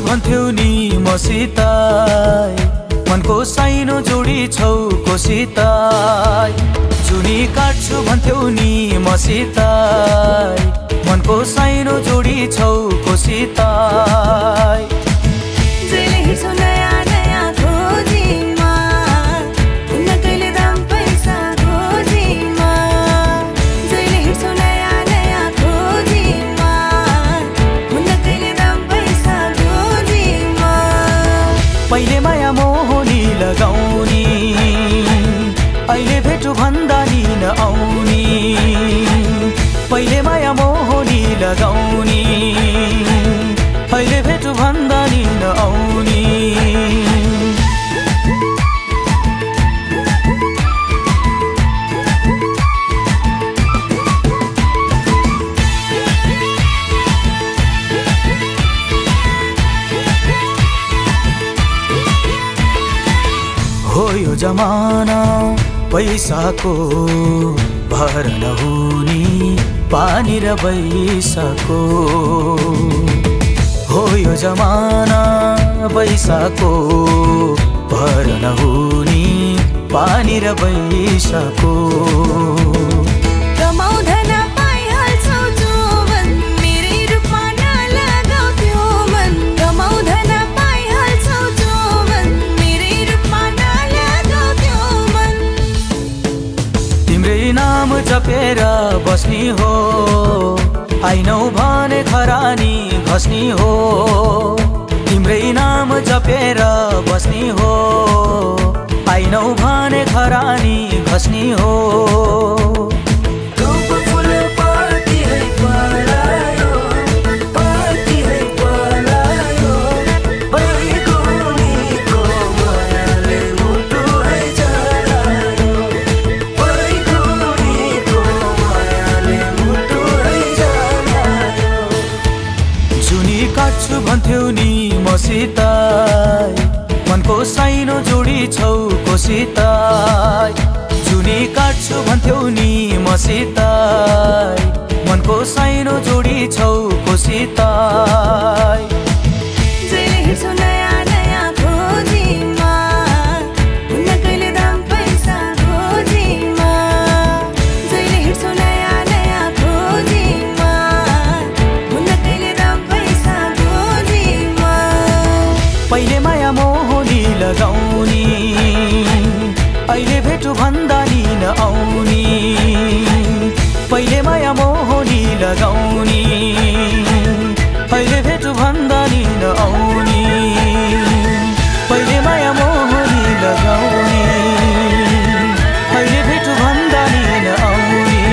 भन्थ्यौ नि मसित मनको साइनो जोडी छौ कोसित जुनी काट्छु भन्थ्यौ नि मसित मनको साइनो जोडी छौ कोसित पहिले माया मोहनी लगाउने अहिले भेटु भन्दा नि नआउने पहिले माया मोहनी लगाउने अहिले भेटु भन्दा नि नआउने हो यो जमाना पैसाको भर नहुने पानी र पैसाको हो यो जमाना पैसाको भर नहुने पानी र पैसाको नाम जपेर बस्नी हो आइनौ भने खरानी घस्नी हो तिम्रै नाम जपेर बस्नी हो आइनौ भने खरानी घस्नी हो भन्थ्यौ नि मसित मनको साइनो जोडी छौ कोसित जुनी काट्छु भन्थ्यौ नि मसित मनको साइनो जोडी छौ कोसित पहिले माया मोहनी लगाउने अहिले भेटु भन्दा नि नआउने पहिले माया मोहनी लगाउने अहिले भेटु भन्दा नि नआउने पहिले माया मोहनी लगाउने अहिले भेटु भन्दा नि नआउने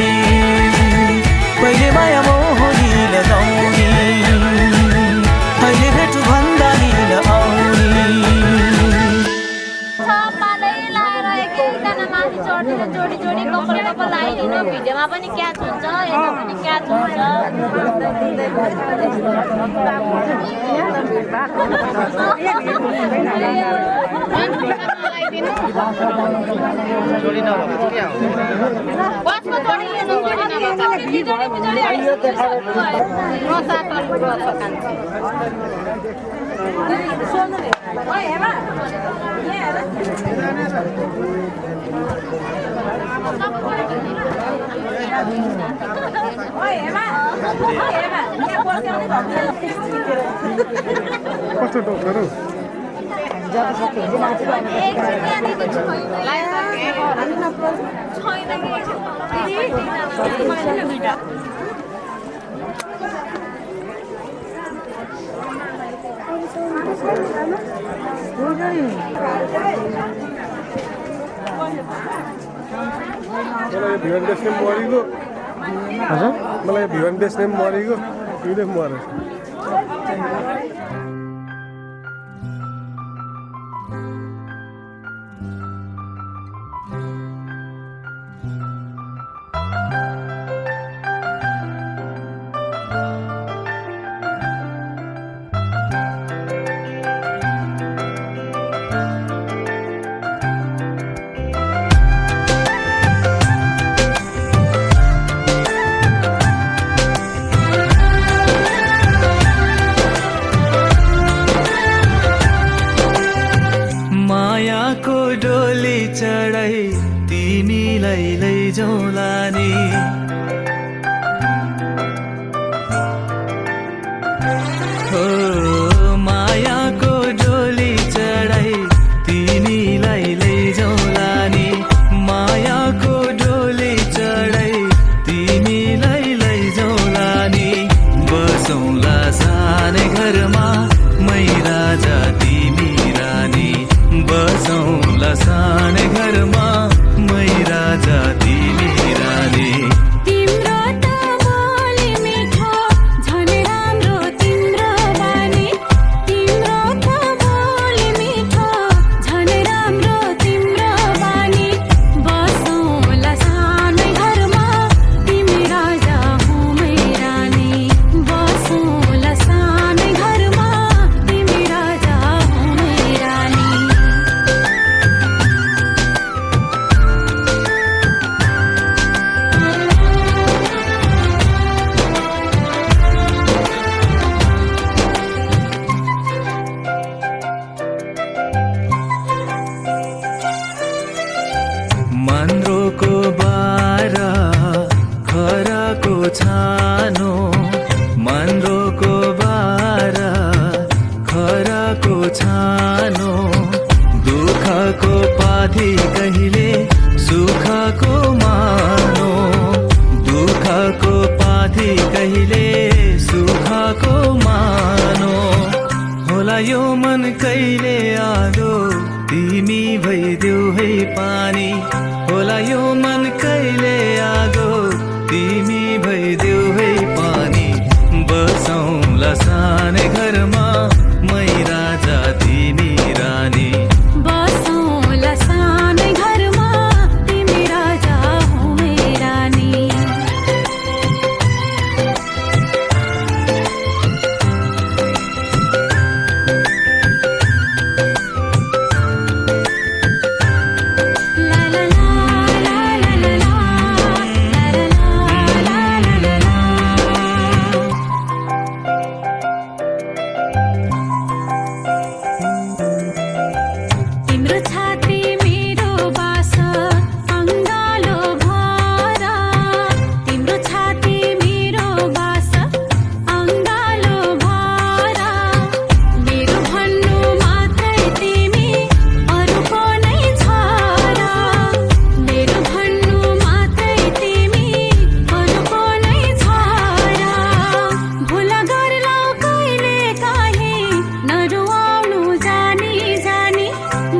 पहिले माया मोहनी लगाउने अहिले भेटु भन्दा नि जोडी जोडी कपाल कपाल लाइदिनु भिडियोमा पनि क्याच हुन्छ यता पनि क्याच हुन्छ जोडी नभएको के हो बसमा जोडी लिनु कस्तो डक्टर मलाई भिवन बेच्ने मरेको मलाई भिवन बेच्ने मरेको दुईले मरेको मायाको डोली चढाई तिमीलाई लैजाउँला नि हो मायाको डोली चढाई तिमीलाई लैजाउँला नि मायाको डोली चढाई तिमीलाई लैजाउँला नि बसौँला सानै घरमा मै राजा तिमी रानी बसौँला सानै घरमा मै राजा तिमी रानी तिम्रो त बोली मिठो झन् राम्रो तिम्रो बानी तिम्रो त बोली मिठो झन् राम्रो तिम्रो बानी बसौँला सानै घरमा तिमी राजा हुँ मै रानी बसौँला सानै घरमा तिमी राजा हुँ मै रानी मन्द्रोको बारा खराको छानो मन्द्रोको बारा खराको छानो दुःखको पाथी कहिले सुखको मानो दुःखको पाथी कहिले सुखको मानो होला यो मन कहिले आगो तिमी भइदेऊ है पानी होला यो मन कहिले आगो तिमी भइदेऊ है पानी बसौँला सानै घरमा मै राजा तिमी रानी बसौँला सानै घरमा तिमी राजा हुँ मै रानी ला ला ला ला ला ला तिम्रो छाती मेरो बास अङ्गालो भरा तिम्रो छाती मेरो बास अङ्गालो भरा मेरो भन्नु मात्रै तिमी अरूको नै छोरा मेरो भन्नु मात्रै तिमी अरूको नै छोरा भुल गर्लौ कहिले काहीँ नरुवाउनु जानी जानी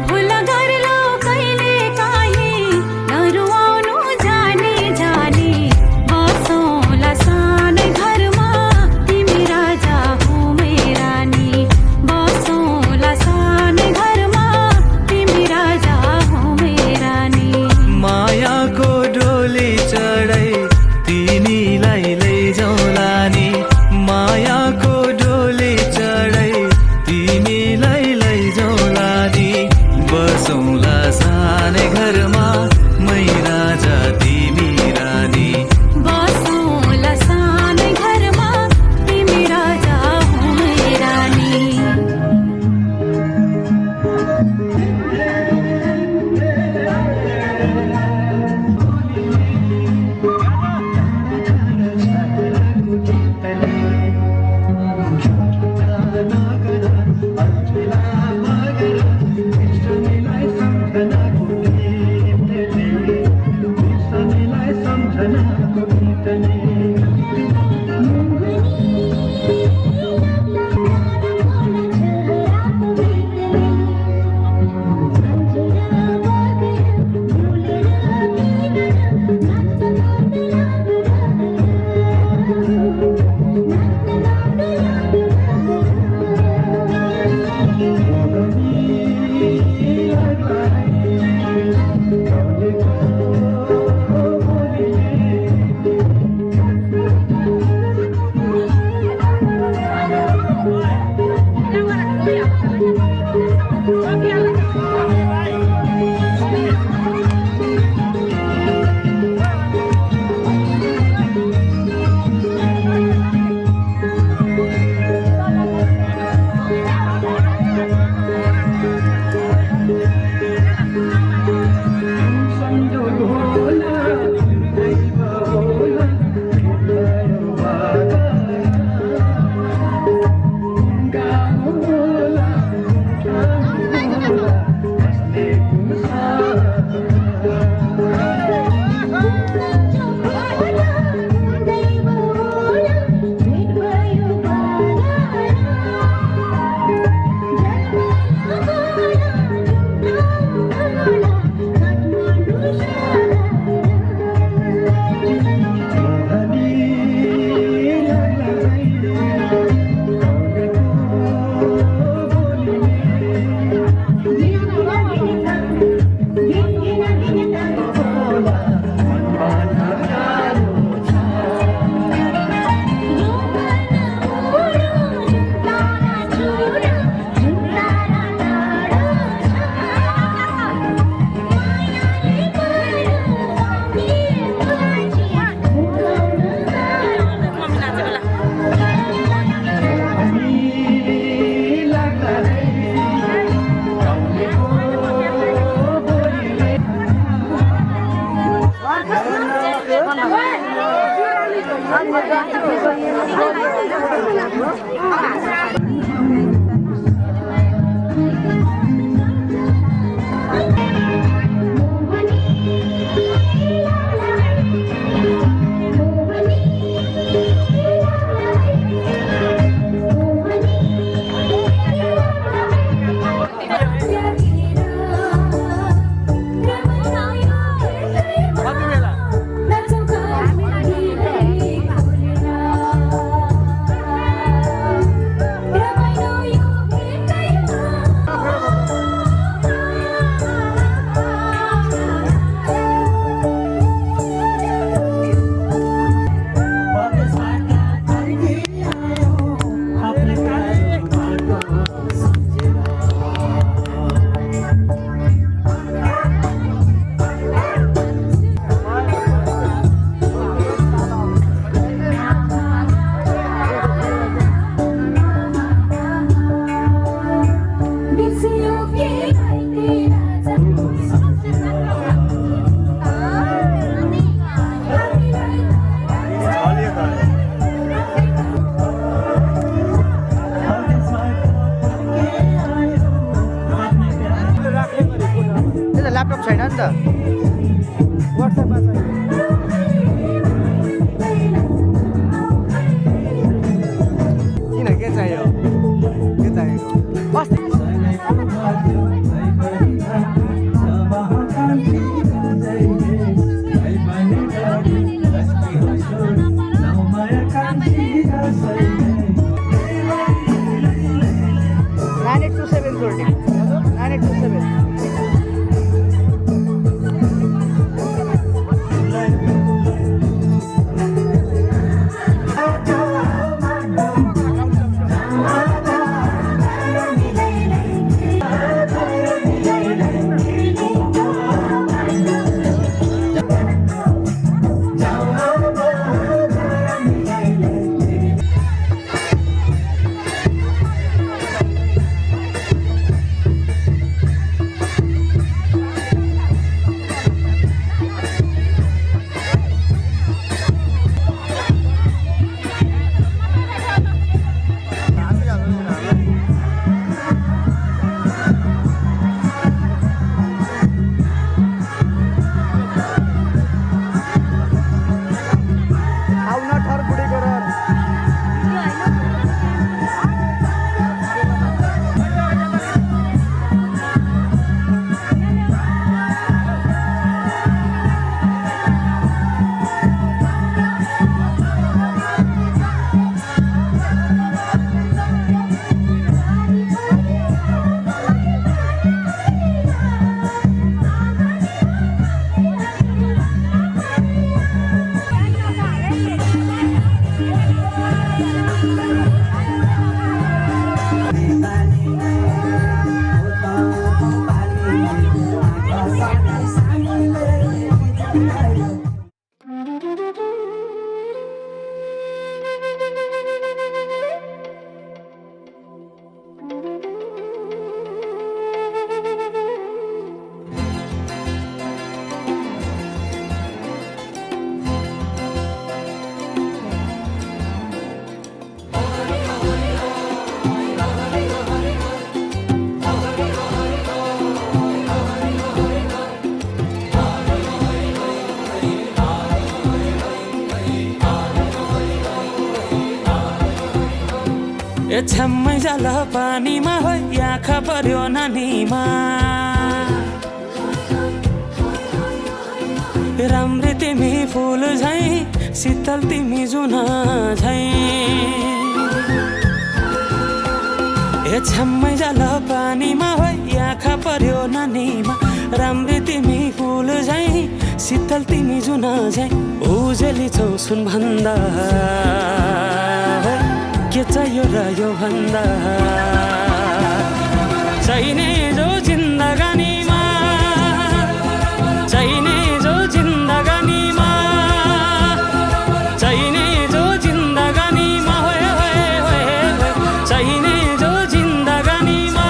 भुल गर्लौ कहिले काहीँ नरुवाउनु जानी जानी बसौँला सानै घरमा तिमी राजा हुँ मै रानी बसौँला सानै घरमा तिमी राजा हुँ मै रानी मायाको डोली चढाई तिमीलाई लैजाउँला नि मायाको डोली चढाई तिमीलाई लैजाउँला नि बसौँला सानै घरमा मै राजा तिमी रानी बसौँला सानै घरमा तिमी राजा हुँ मै रानी ल्यापटप छैन नि त वाट्सएपमा छैन किन के चाहियो के चाहिएको अस्ति छ्याम्मै जाल पानीमा हो आँखा पर्यो नानीमा राम्री तिमी फुल झै शीतल तिमी जुन झै छ्याम्मै जाल पानीमा हो आँखा पर्यो नानीमा राम्री तिमी फुल झै शीतल तिमी जुन झै उजेली छौ सुन भन्दा के चाहियो र यो भन्दा चाहिने जो जिन्दगानीमा चाहिने जो जिन्दगानीमा चाहिने जो जिन्दगानीमा होए होए होए चाहिने जो जिन्दगानीमा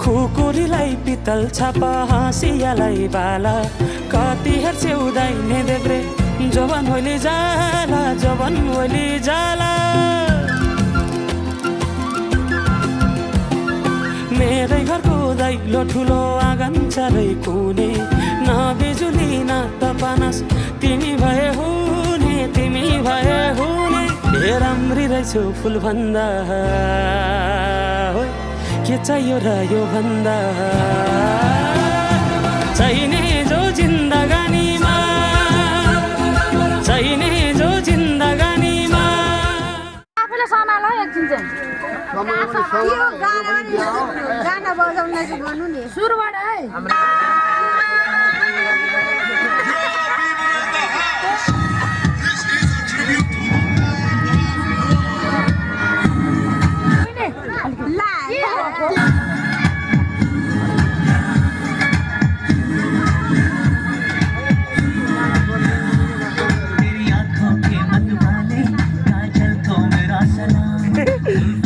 खुकुरीलाई पितल छापा हाँसियालाई बाला कति हेर्छे उदाइने देब्रे जवान होली जाला जवान होली जाला मेरै घरको दैलो ठुलो आँगन चारै कुने न बिजुली न त पानस तिमी भए हुने तिमी भए हुने हे राम्री रहेछौ फुल भन्दा के चाहियो र यो भन्दा चाहिने जो जिन्दगानीमा चाहिने जो जिन्दगानीमा आफूले सम्हाल है एकछिन चाहिँ गाना बजाउन भन्नु नि सुरुबाट है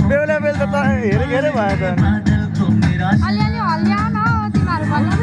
बेहुला बेल त हेरे हेरे भयो त अलिअलि हल्ल्याउ न तिमीहरू भन्नु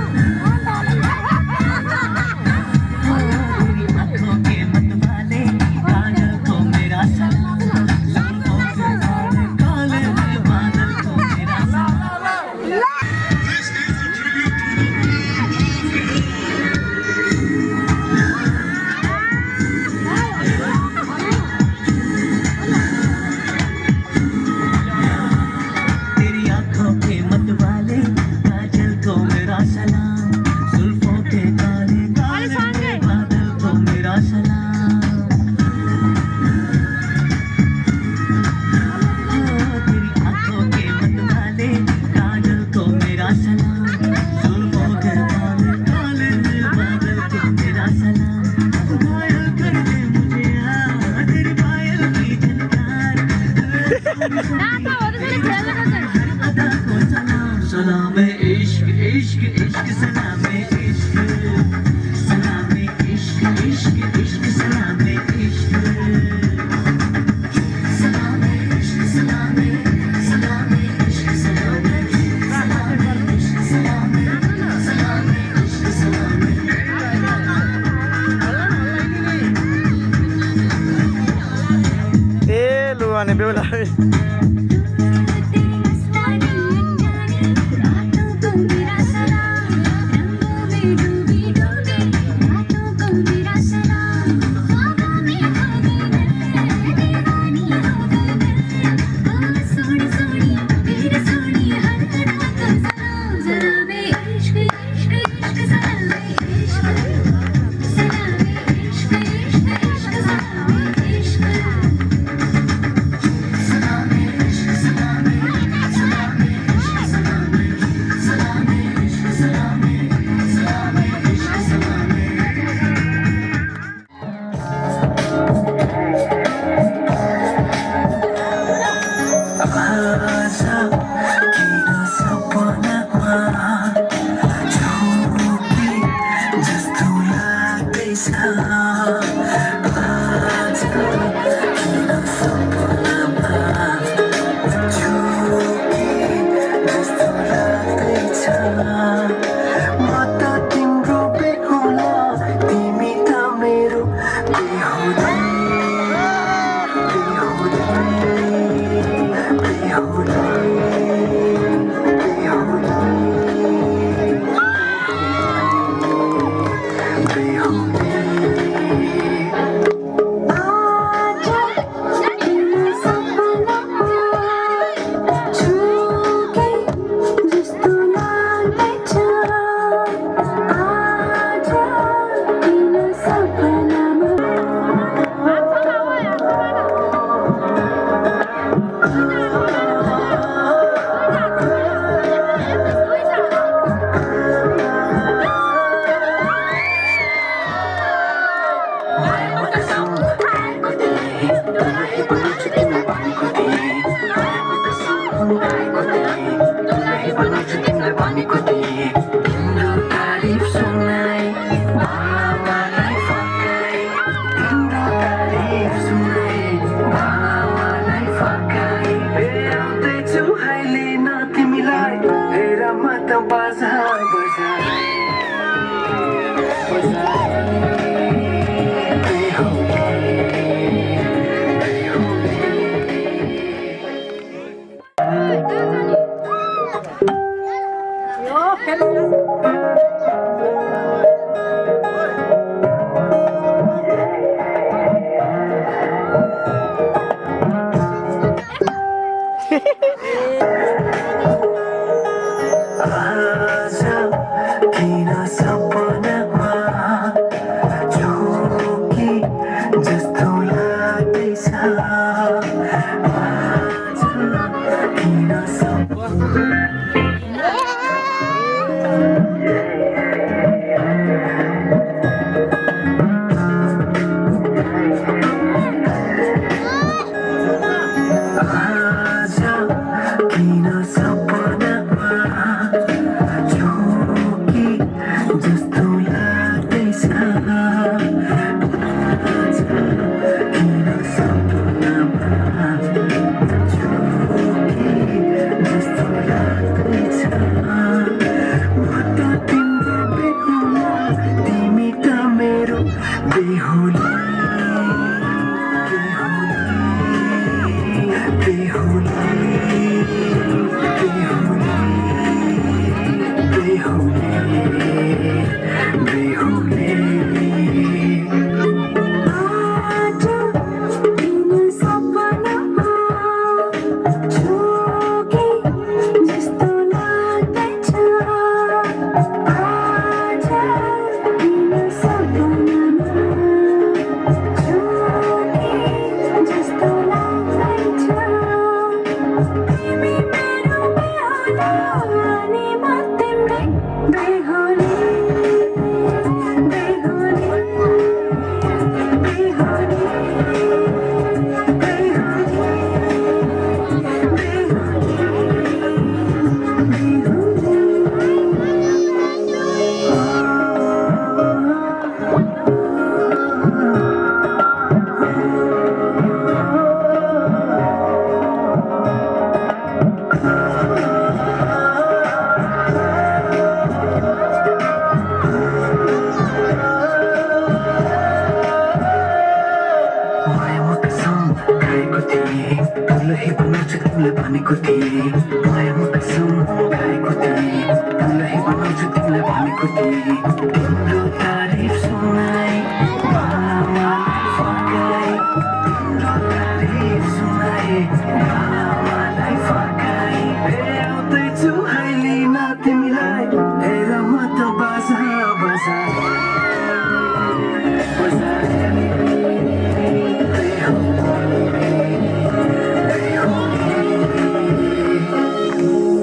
सलाम इश्क इश्क इश्क सलाम इश्क सलाम इश्क इश्क इश्क सलाम इश्क सलाम इश्क सलाम सलाम इश्क सलाम सलाम इश्क सलाम सलाम इश्क सलाम ए लु अनि बेहुला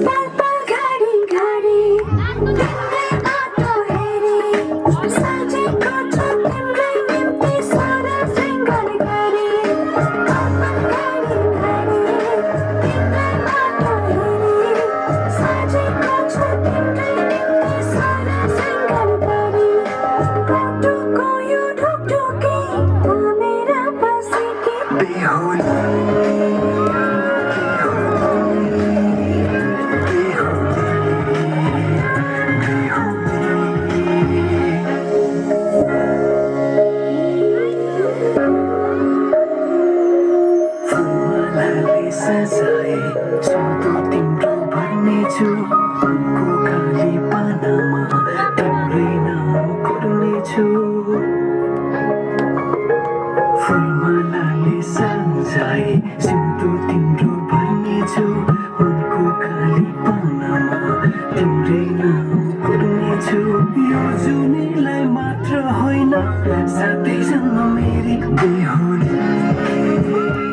पल पल घडी घडी तिम्रै बाटो हेरी छुटेन कुर्नेछु यो जुनीलाई मात्र होइन साथै जन्म मेरी बेहोरी